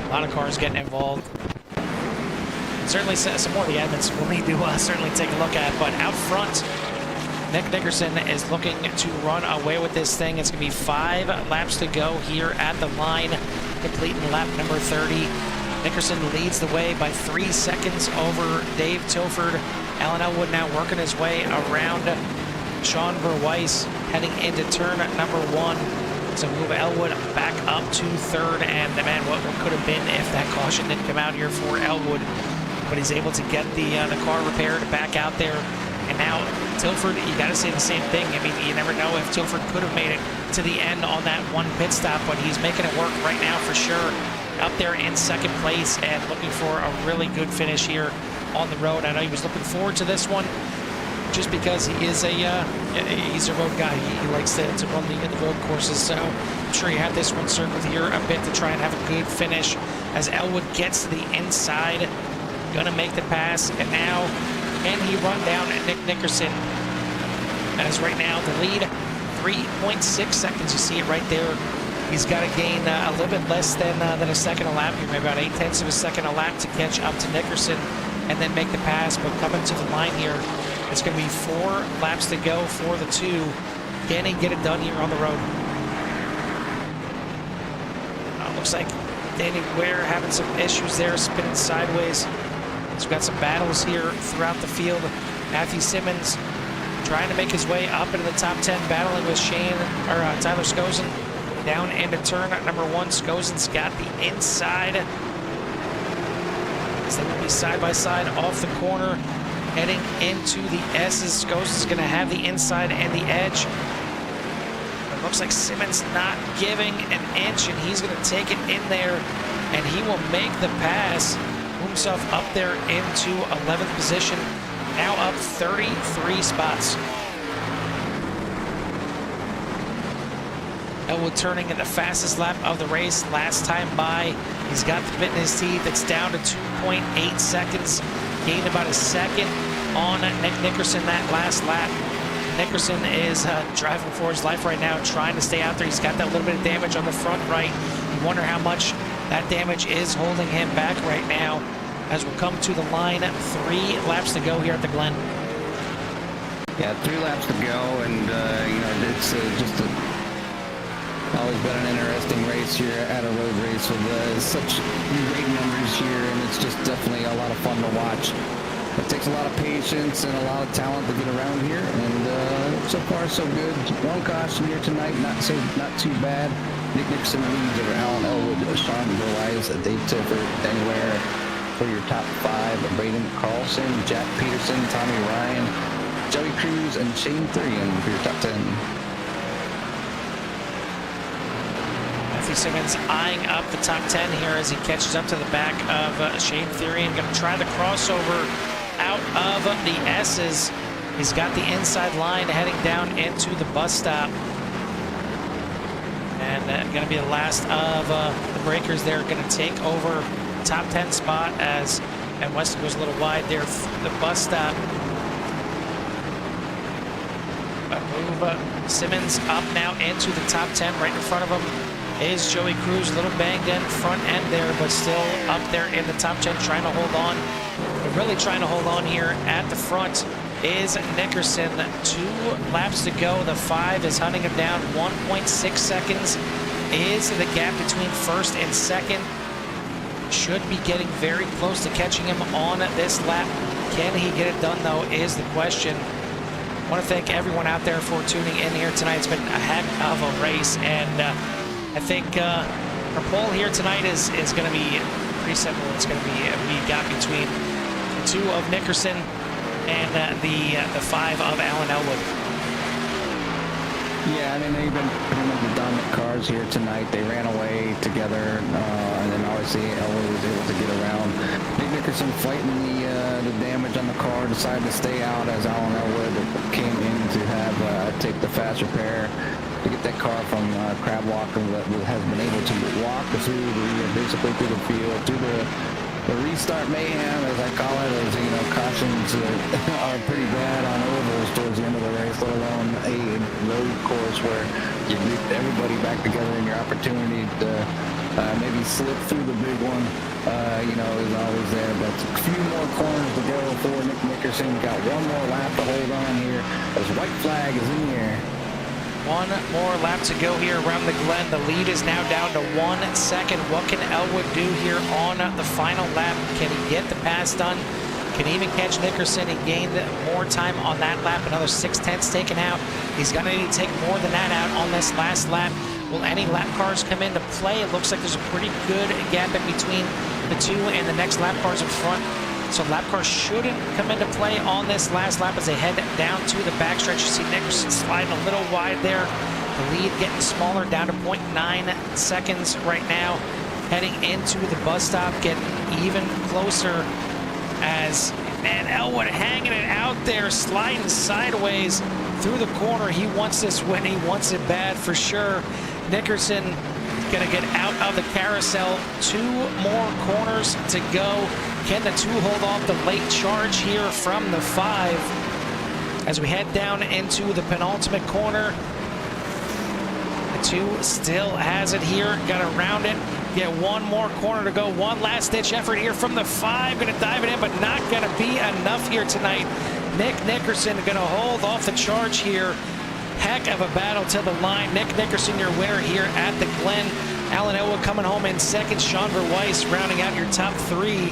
A lot of cars getting involved. Certainly some more of the admins we'll need to certainly take a look at, but out front, Nick Nickerson is looking to run away with this thing. It's going to be 5 laps to go here at the line, completing lap number 30. Nickerson leads the way by 3 seconds over Dave Tilford. Alan Elwood now working his way around Sean Verweiss, heading into turn number 1. So move Elwood back up to 3rd, and man, what could have been if that caution didn't come out here for Elwood. But he's able to get the car repaired back out there. And now Tilford, you got to say the same thing. I mean, you never know if Tilford could have made it to the end on that one pit stop, but he's making it work right now for sure. Up there in 2nd place and looking for a really good finish here on the road. I know he was looking forward to this one just because he's a road guy. He likes to run the road courses, so I'm sure he had this one circled here a bit to try and have a good finish as Elwood gets to the inside. Gonna make the pass, and now can he run down at Nick Nickerson? As right now the lead, 3.6 seconds. You see it right there. He's got to gain a little bit less than a second a lap here, maybe about 0.8 of a second a lap to catch up to Nickerson and then make the pass. But coming to the line here, it's going to be 4 laps to go for the 2. Can he get it done here on the road? Looks like Danny Ware having some issues there, spinning sideways. So we've got some battles here throughout the field. Matthew Simmons trying to make his way up into the top 10, battling with Tyler Skosen down into turn number 1. Skosen's got the inside. So they will be side by side off the corner, heading into the S's. Skosen's going to have the inside and the edge. It looks like Simmons not giving an inch, and he's going to take it in there, and he will make the pass. Himself up there into 11th position, now up 33 spots. Elwood turning in the fastest lap of the race last time by. He's got the bit in his teeth. It's down to 2.8 seconds. Gained about a second on Nick Nickerson that last lap. Nickerson is driving for his life right now, trying to stay out there. He's got that little bit of damage on the front right. You wonder how much that damage is holding him back right now as we'll come to the line. 3 laps to go here at the Glen. Yeah, 3 laps to go, and you know, it's always been an interesting race here at a road race with such great numbers here, and it's just definitely a lot of fun to watch. It takes a lot of patience and a lot of talent to get around here, and so far so good. 1 caution here tonight, not too bad. Nick Nickerson leads over Alan Elwood, Sean Verweiss, Dave Tilford, Danny Ware for your top 5. Braden Carlson, Jack Peterson, Tommy Ryan, Joey Cruz, and Shane Thurian for your top 10. Matthew Simmons eyeing up the top 10 here as he catches up to the back of Shane Thurian. Going to try the crossover out of the S's. He's got the inside line heading down into the bus stop. And going to be the last of the breakers there. Going to take over top 10 spot and Weston goes a little wide there. The bus stop. Move Simmons up now into the top 10. Right in front of him is Joey Cruz. A little banged in front end there, but still up there in the top 10, trying to hold on. But really trying to hold on here at the front is Nickerson. 2 laps to go. The 5 is hunting him down. 1.6 seconds is the gap between first and second. Should be getting very close to catching him on this lap. Can he get it done, though, is the question. want to thank everyone out there for tuning in here tonight. It's been a heck of a race, and I think our poll here tonight is going to be pretty simple. It's going to be we got between the 2 of Nickerson and the 5 of Alan Elwood. Yeah, I mean, they've been pretty much the dominant cars here tonight. They ran away together, and then obviously Elwood was able to get around. Nick Nickerson fighting the damage on the car, decided to stay out as Alan Elwood came in to have take the fast repair to get that car from Crab Walker that has been able to walk through basically through the field, through the restart mayhem, as I call it, as you know, cautions are pretty bad on ovals towards the end of the race, let alone a road course where you get everybody back together and your opportunity to maybe slip through the big one, you know, is always there. But a few more corners to go for Nick Nickerson. Got one more lap to hold on here as white flag is in the air. One more lap to go here around the Glen. The lead is now down to 1 second. What can Elwood do here on the final lap? Can he get the pass done? Can he even catch Nickerson? He gained more time on that lap. Another 6/10 taken out. He's going to need to take more than that out on this last lap. Will any lap cars come into play? It looks like there's a pretty good gap in between the 2 and the next lap cars in front. So lap cars shouldn't come into play on this last lap as they head down to the backstretch. You see Nickerson sliding a little wide there. The lead getting smaller, down to 0.9 seconds right now. Heading into the bus stop, getting even closer as, man, Elwood hanging it out there, sliding sideways through the corner. He wants this win. He wants it bad for sure. Nickerson going to get out of the carousel. 2 more corners to go. Can the 2 hold off the late charge here from the 5? As we head down into the penultimate corner, the 2 still has it here. Got to round it. Get one more corner to go. One last ditch effort here from the 5. Going to dive it in, but not going to be enough here tonight. Nick Nickerson going to hold off the charge here. Heck of a battle to the line. Nick Nickerson, your winner here at the Glen. Alan Elwood coming home in second. Sean Weiss rounding out your top 3.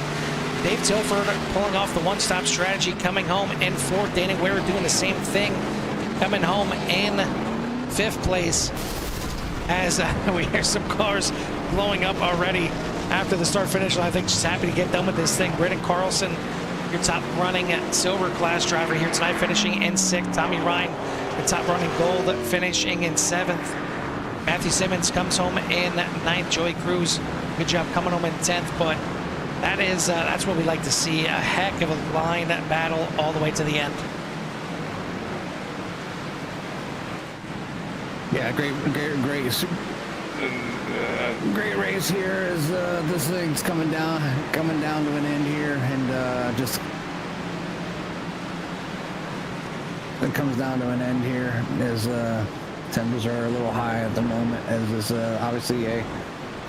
Dave Tilford pulling off the one-stop strategy, coming home in 4th. Danny Ware doing the same thing, coming home in 5th place. As we hear some cars blowing up already after the start-finish line. I think just happy to get done with this thing. Brendan Carlson, your top running silver class driver here tonight, finishing in 6th. Tommy Ryan, the top running gold, finishing in 7th. Matthew Simmons comes home in 9th. Joey Cruz, good job coming home in 10th. But that is that's what we like to see. A heck of a line battle all the way to the end. Yeah, great race here as this thing's coming down to an end here, and just it comes down to an end here as tempers are a little high at the moment, as this obviously a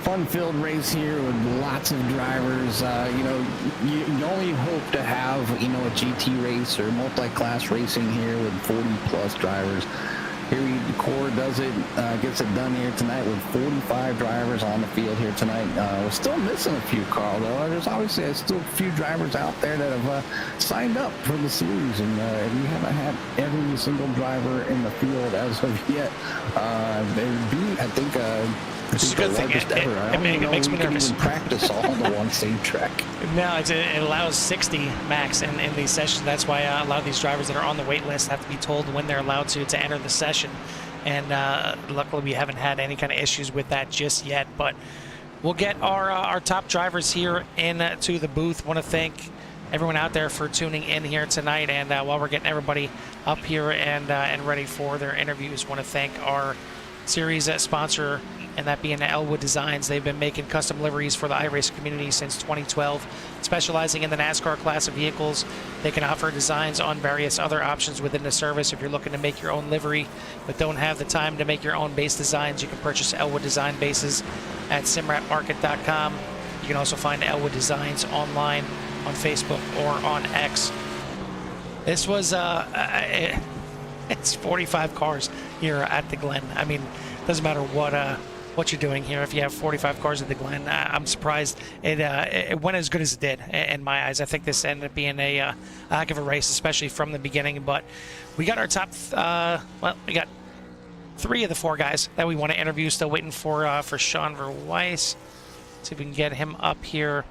fun-filled race here with lots of drivers. You know, you only hope to have, you know, a GT race or multi-class racing here with 40-plus drivers. Here the Core does it, gets it done here tonight with 45 drivers on the field here tonight. We're still missing a few, Carl, though. There's obviously still a few drivers out there that have signed up for the series, and we haven't had every single driver in the field as of yet. They'd be, I think, which is a good thing. It makes me nervous. Practice all on the one same track. No, it allows 60 max in these sessions. That's why a lot of these drivers that are on the wait list have to be told when they're allowed to enter the session. And luckily, we haven't had any kind of issues with that just yet. But we'll get our top drivers here into the booth. Want to thank everyone out there for tuning in here tonight. And while we're getting everybody up here and ready for their interviews, want to thank our series sponsor, and that being Elwood Designs. They've been making custom liveries for the iRacing community since 2012, specializing in the NASCAR class of vehicles. They can offer designs on various other options within the service. If you're looking to make your own livery but don't have the time to make your own base designs, you can purchase Elwood Design bases at simratmarket.com. You can also find Elwood Designs online on Facebook or on X. This was it's 45 cars here at the Glen. I mean, doesn't matter what what you're doing here. If you have 45 cars at the Glen, I'm surprised it went as good as it did in my eyes. I think this ended up being a heck of a race, especially from the beginning. But we got our top, we got 3 of the 4 guys that we want to interview. Still waiting for Sean Verweiss. See if we can get him up here.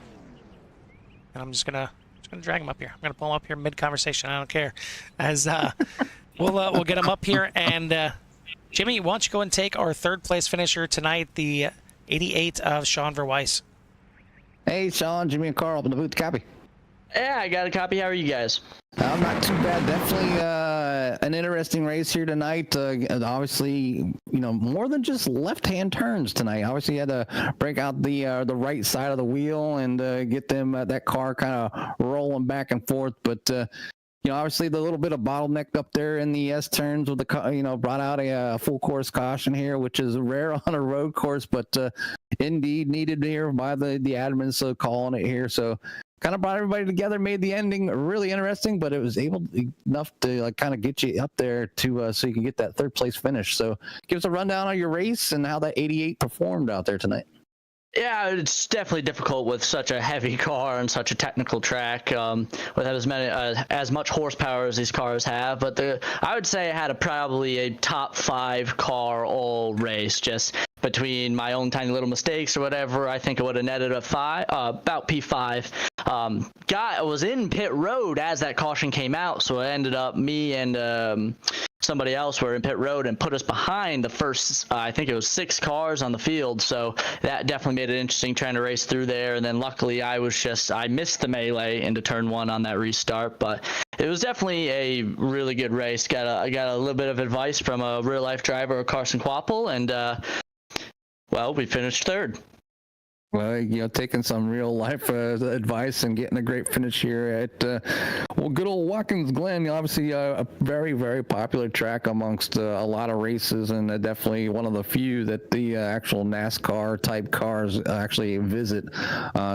And I'm just gonna drag him up here. I'm gonna pull him up here mid-conversation. I don't care. As we'll get him up here. And Jimmy, why don't you go and take our 3rd place finisher tonight, the 88 of Sean Verweiss. Hey, Sean, Jimmy, and Carl up in the booth. Copy. Yeah, I got a copy. How are you guys? Not too bad. Definitely an interesting race here tonight. Obviously, more than just left-hand turns tonight. Obviously, you had to break out the right side of the wheel and get them that car kind of rolling back and forth. But obviously the little bit of bottleneck up there in the S turns with the brought out a full course caution here, which is rare on a road course, but indeed needed here by the admins, so calling it here. So kind of brought everybody together, made the ending really interesting, but it was enough to kind of get you up there to so you can get that 3rd place finish. So give us a rundown on your race and how that 88 performed out there tonight. Yeah, it's definitely difficult with such a heavy car and such a technical track, without as much horsepower as these cars have. But I would say I had probably a top 5 car all race, just between my own tiny little mistakes or whatever. I think it would have netted about P5. I was in pit road as that caution came out, so it ended up me and somebody else were in pit road and put us behind the first, I think it was 6 cars on the field. So that definitely made it interesting trying to race through there. And then luckily I missed the melee into turn 1 on that restart, but it was definitely a really good race. I got a little bit of advice from a real life driver, Carson Quapple, and we finished 3rd. Well, taking some real life advice and getting a great finish here at good old Watkins Glen. Obviously, a very, very popular track amongst a lot of races, and definitely one of the few that the actual NASCAR type cars actually visit.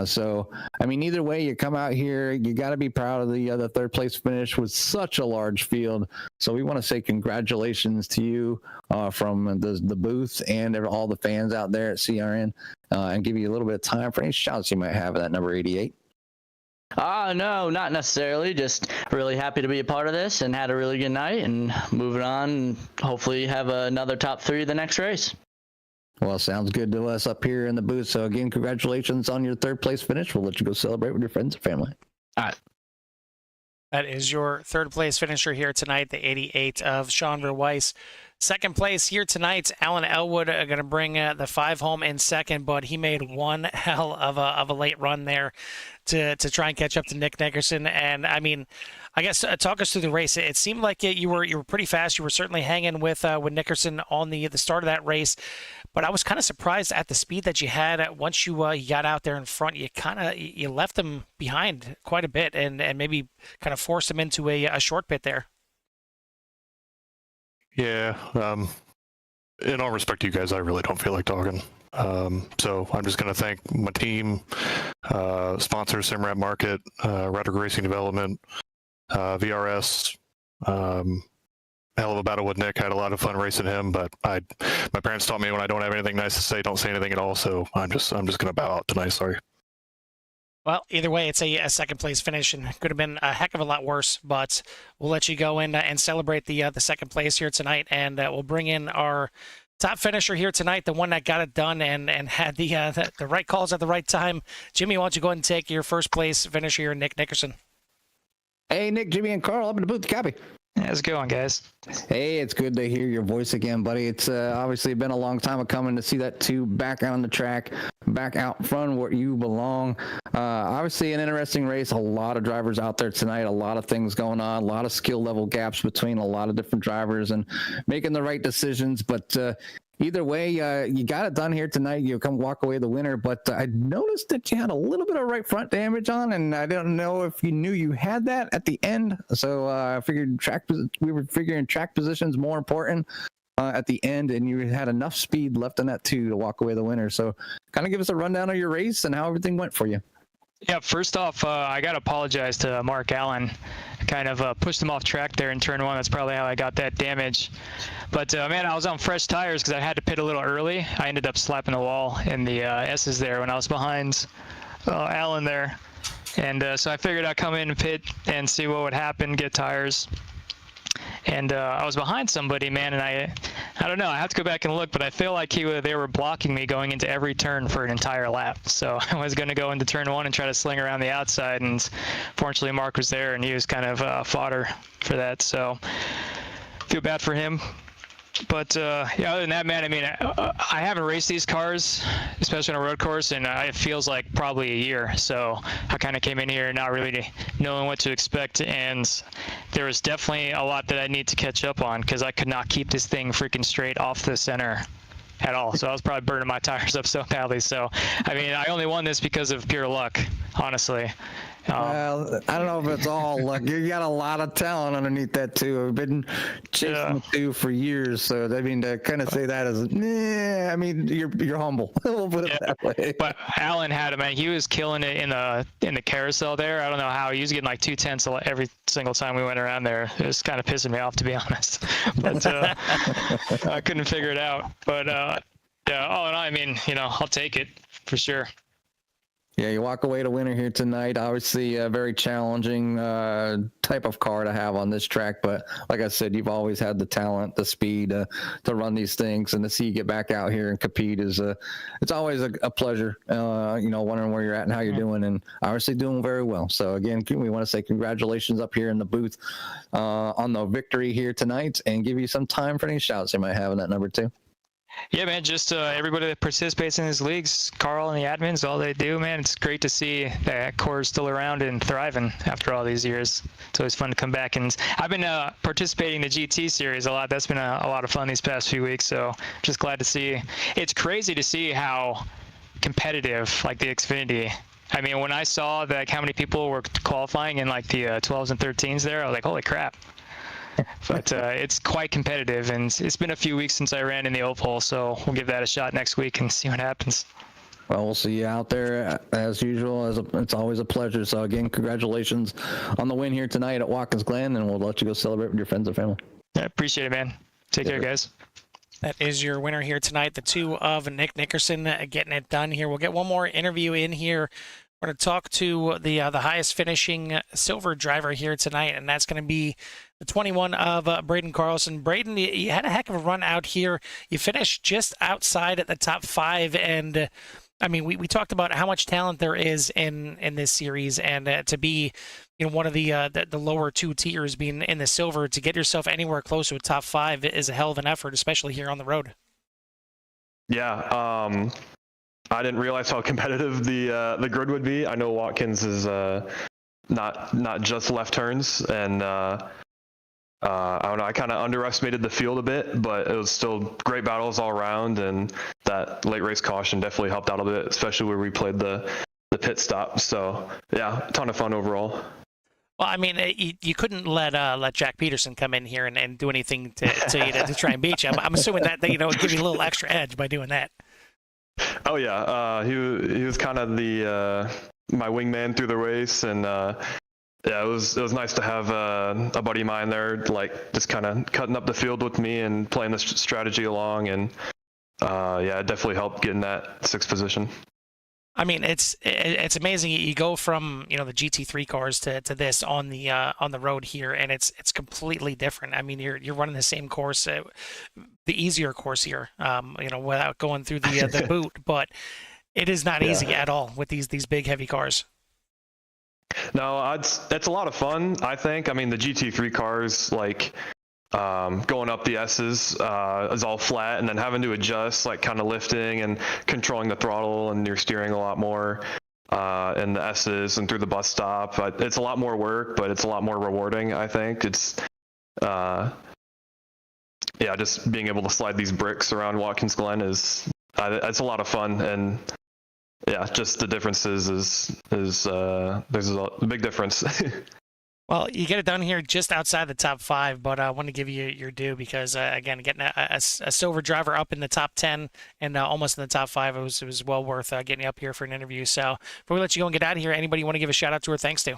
So, I mean, either way, you come out here, you got to be proud of the 3rd place finish with such a large field. So we want to say congratulations to you from the booth and all the fans out there at CRN. And give you a little bit of time for any shouts you might have at that number 88. No, not necessarily. Just really happy to be a part of this and had a really good night and moving on. And hopefully have another top 3 the next race. Well, sounds good to us up here in the booth. So again, congratulations on your 3rd place finish. We'll let you go celebrate with your friends and family. All right. That is your 3rd place finisher here tonight, the 88 of Sean Verweiss. 2nd place here tonight, Alan Elwood going to bring the 5 home in 2nd, but he made one hell of a late run there to try and catch up to Nick Nickerson. And I mean, I guess talk us through the race. It seemed like you were pretty fast. You were certainly hanging with Nickerson on the start of that race, but I was kind of surprised at the speed that you had once you got out there in front. You left him behind quite a bit and maybe kind of forced him into a short pit there. Yeah, in all respect to you guys, I really don't feel like talking. So I'm just going to thank my team, sponsors, Simrad Market, Rhetoric Racing Development, VRS. Hell of a battle with Nick. I had a lot of fun racing him, but my parents taught me when I don't have anything nice to say, don't say anything at all. So I'm just going to bow out tonight. Sorry. Well, either way, it's a 2nd place finish and could have been a heck of a lot worse, but we'll let you go in and celebrate the 2nd place here tonight, and we'll bring in our top finisher here tonight, the one that got it done and had the right calls at the right time. Jimmy, why don't you go ahead and take your 1st place finisher here, Nick Nickerson. Hey, Nick, Jimmy, and Carl up in the booth. Copy. How's it going, guys? Hey, it's good to hear your voice again, buddy. It's obviously been a long time of coming to see that 2 back on the track, back out front where you belong. Obviously an interesting race. A lot of drivers out there tonight, a lot of things going on, a lot of skill level gaps between a lot of different drivers and making the right decisions. But either way, you got it done here tonight. You come walk away the winner, but I noticed that you had a little bit of right front damage on, and I don't know if you knew you had that at the end. So I figured we were figuring track positions more important at the end, and you had enough speed left in that 2 to walk away the winner. So kind of give us a rundown of your race and how everything went for you. Yeah, first off, I got to apologize to Mark Allen. kind of pushed him off track there in turn 1. That's probably how I got that damage. But man, I was on fresh tires because I had to pit a little early. I ended up slapping the wall in the S's there when I was behind Alan there. And so I figured I'd come in and pit and see what would happen, get tires. And I was behind somebody, man, and I don't know. I have to go back and look, but I feel like they were blocking me going into every turn for an entire lap. So I was going to go into turn 1 and try to sling around the outside, and fortunately Mark was there, and he was kind of fodder for that. So feel bad for him. But yeah, other than that, man, I mean, I haven't raced these cars, especially on a road course, and it feels like probably a year. So I kind of came in here not really knowing what to expect, and there was definitely a lot that I need to catch up on because I could not keep this thing freaking straight off the center at all. So I was probably burning my tires up so badly. So, I mean, I only won this because of pure luck, honestly. Well, I don't know if it's all luck. You got a lot of talent underneath that too. I've been chasing the two for years, so I mean to kind of say that is, I mean you're humble. We'll put it that way. But Alan had him, man. He was killing it in the carousel there. I don't know how he was getting like 2/10 every single time we went around there. It was kind of pissing me off, to be honest. But I couldn't figure it out. But yeah, all in all, I mean, you know, I'll take it for sure. Yeah, you walk away to winner here tonight. Obviously, a very challenging type of car to have on this track. But like I said, you've always had the talent, the speed to run these things, and to see you get back out here and compete is it's always a pleasure. You know, wondering where you're at and how you're doing, and obviously doing very well. So again, we want to say congratulations up here in the booth on the victory here tonight, and give you some time for any shouts you might have in that number 2. Yeah, man, just everybody that participates in these leagues, Carl and the admins, all they do, man, it's great to see that core is still around and thriving after all these years. It's always fun to come back. And I've been participating in the GT series a lot. That's been a lot of fun these past few weeks, so just glad to see. It's crazy to see how competitive, like the Xfinity. I mean, when I saw that how many people were qualifying in like the 12s and 13s there, I was like, holy crap. But it's quite competitive, and it's been a few weeks since I ran in the oval, so we'll give that a shot next week and see what happens. Well, we'll see you out there as usual. It's always a pleasure. So again, congratulations on the win here tonight at Watkins Glen, and we'll let you go celebrate with your friends and family. Yeah, appreciate it, man. Take care, guys. That is your winner here tonight, the 2 of Nick Nickerson getting it done here. We'll get one more interview in here. We're going to talk to the highest finishing silver driver here tonight, and that's going to be the 21 of Braden Carlson. Braden, you had a heck of a run out here. You finished just outside at the top 5, and I mean, we talked about how much talent there is in this series, and to be, you know, one of the lower 2 tiers, being in the silver, to get yourself anywhere close to a top 5 is a hell of an effort, especially here on the road. Yeah, I didn't realize how competitive the grid would be. I know Watkins is not just left turns, and I don't know. I kind of underestimated the field a bit, but it was still great battles all around, and that late race caution definitely helped out a bit, especially where we played the pit stop. So yeah, a ton of fun overall. Well, I mean, you couldn't let Jack Peterson come in here and do anything to you to try and beat you. I'm assuming that you know, give you a little extra edge by doing that. Oh yeah, he was kind of my wingman through the race, and yeah, it was nice to have a buddy of mine there, like just kind of cutting up the field with me and playing this strategy along, and yeah, it definitely helped getting that 6th position. I mean, it's amazing. You go from, you know, the GT3 cars to this on the road here, and it's completely different. I mean, you're running the same course, the easier course here, you know, without going through the boot, but it is not easy at all with these big heavy cars. No, it's a lot of fun, I think. I mean, the GT3 cars, like going up the S's is all flat, and then having to adjust, like kind of lifting and controlling the throttle, and you're steering a lot more in the S's and through the bus stop. It's a lot more work, but it's a lot more rewarding, I think. It's yeah, just being able to slide these bricks around Watkins Glen is it's a lot of fun, and yeah, just the differences is there's a big difference. Well, you get it done here just outside the top 5, but I want to give you your due because, again, getting a silver driver up in the top 10 and almost in the top 5, it was well worth getting you up here for an interview. So before we let you go and get out of here, anybody you want to give a shout out to or thanks to?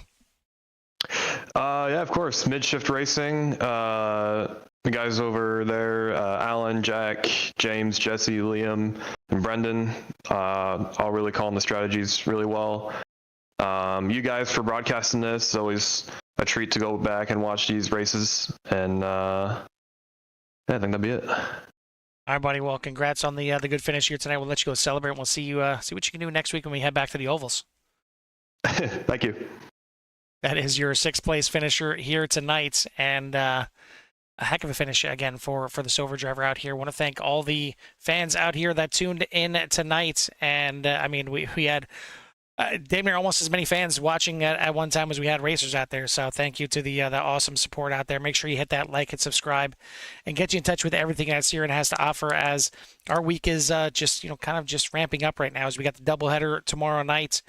Yeah, of course. Midshift Racing. The guys over there, Alan, Jack, James, Jesse, Liam, and Brendan, all really calling the strategies really well. You guys for broadcasting this. It's always a treat to go back and watch these races. And yeah, I think that'll be it. All right, buddy. Well, congrats on the good finish here tonight. We'll let you go celebrate. And we'll see you see what you can do next week when we head back to the ovals. Thank you. That is your 6th place finisher here tonight, and a heck of a finish again for the Silver driver out here. I want to thank all the fans out here that tuned in tonight, and I mean we had damn near almost as many fans watching at one time as we had racers out there. So thank you to the awesome support out there. Make sure you hit that like and subscribe, and get you in touch with everything that Siren has to offer. As our week is just kind of just ramping up right now, as we got the doubleheader tomorrow night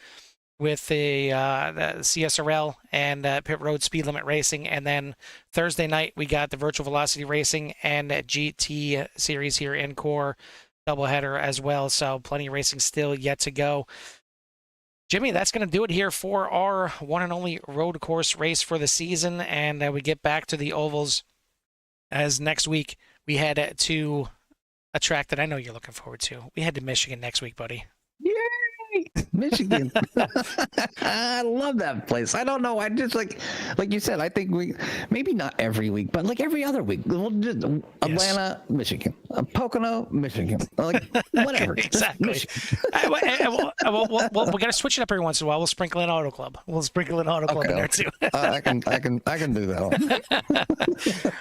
with the CSRL and Pit Road Speed Limit Racing, and then Thursday night we got the Virtual Velocity Racing and GT Series here in Core doubleheader as well. So plenty of racing still yet to go. Jimmy, that's going to do it here for our one and only road course race for the season, and we get back to the ovals as next week we head to a track that I know you're looking forward to. We head to Michigan next week, buddy. Yay! Michigan. I love that place. I don't know. I just like you said, I think maybe not every week, but like every other week. We'll just Atlanta, Michigan. Pocono, Michigan. Like whatever. Exactly. We got to switch it up every once in a while. We'll sprinkle in Auto Club. We'll sprinkle in Auto Club in there too. I can do that.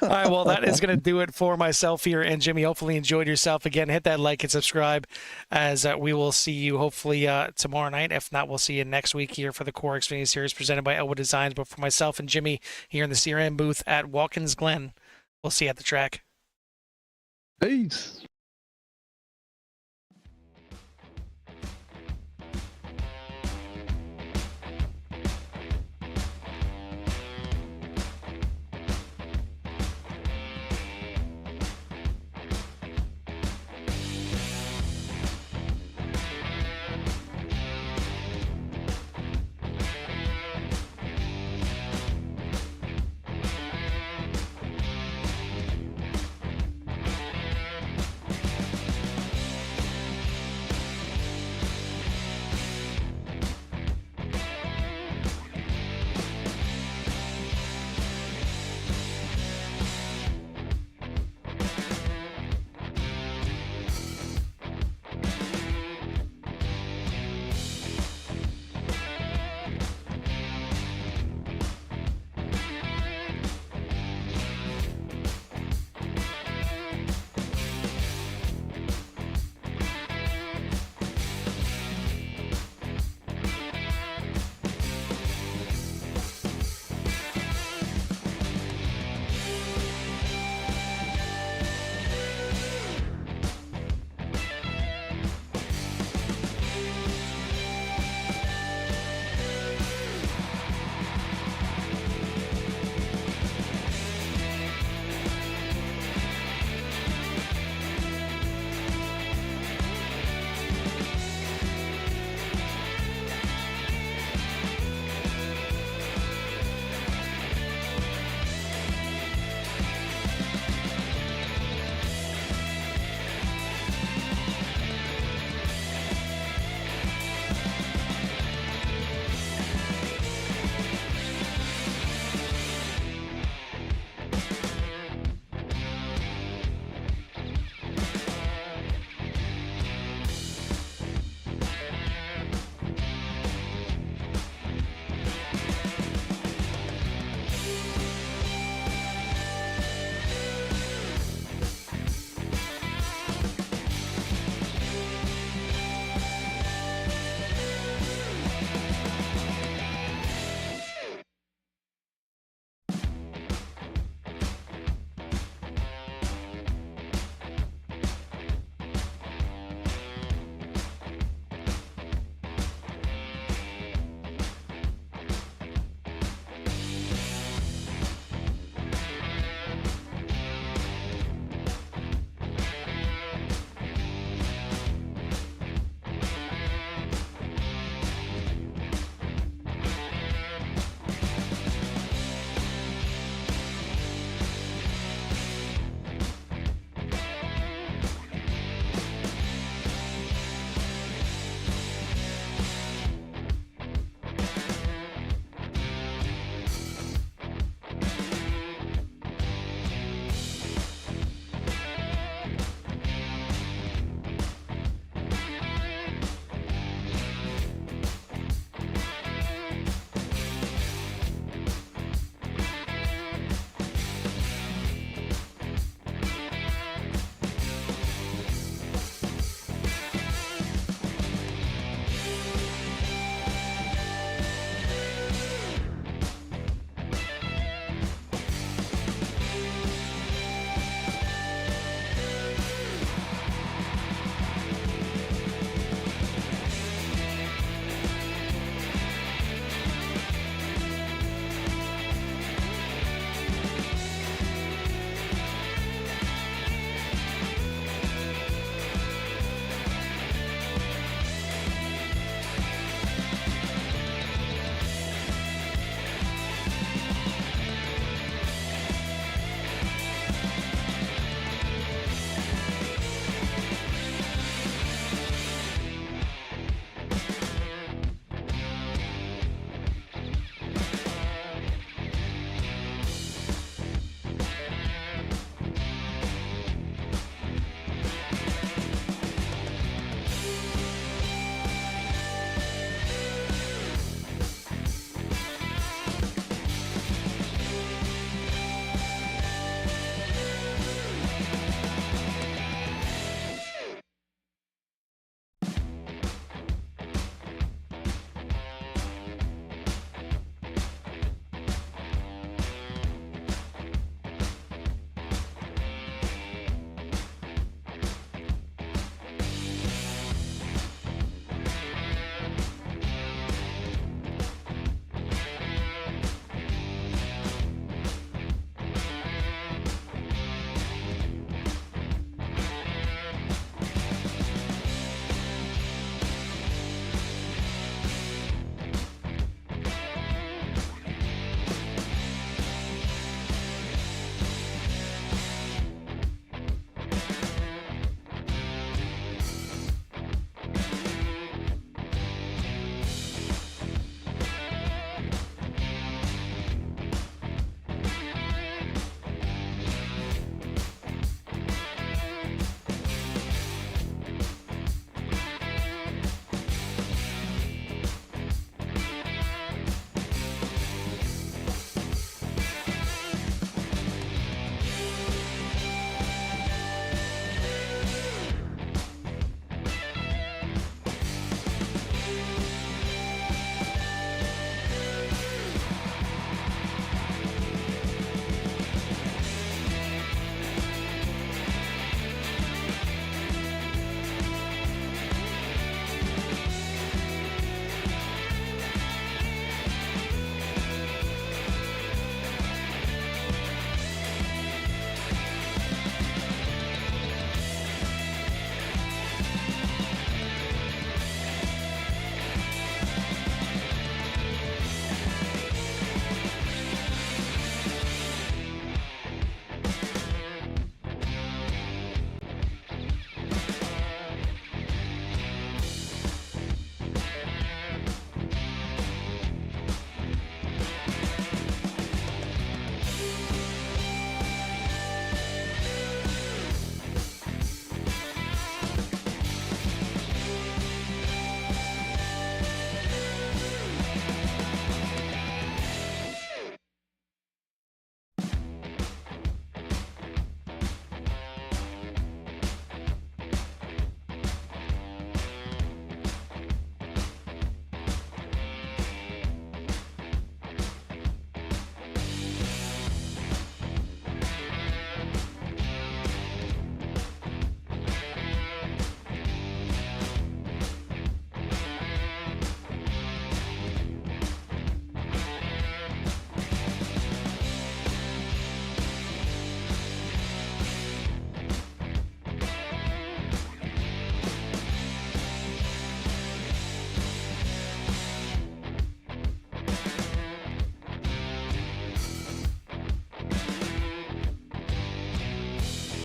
All right. Well, that is going to do it for myself here and Jimmy. Hopefully, you enjoyed yourself. Again, hit that like and subscribe, as we will see you hopefully tomorrow night. If not, we'll see you next week here for the Core Xfinity Series presented by Elwood Designs. But for myself and Jimmy here in the CRM booth at Watkins Glen, we'll see you at the track. Peace.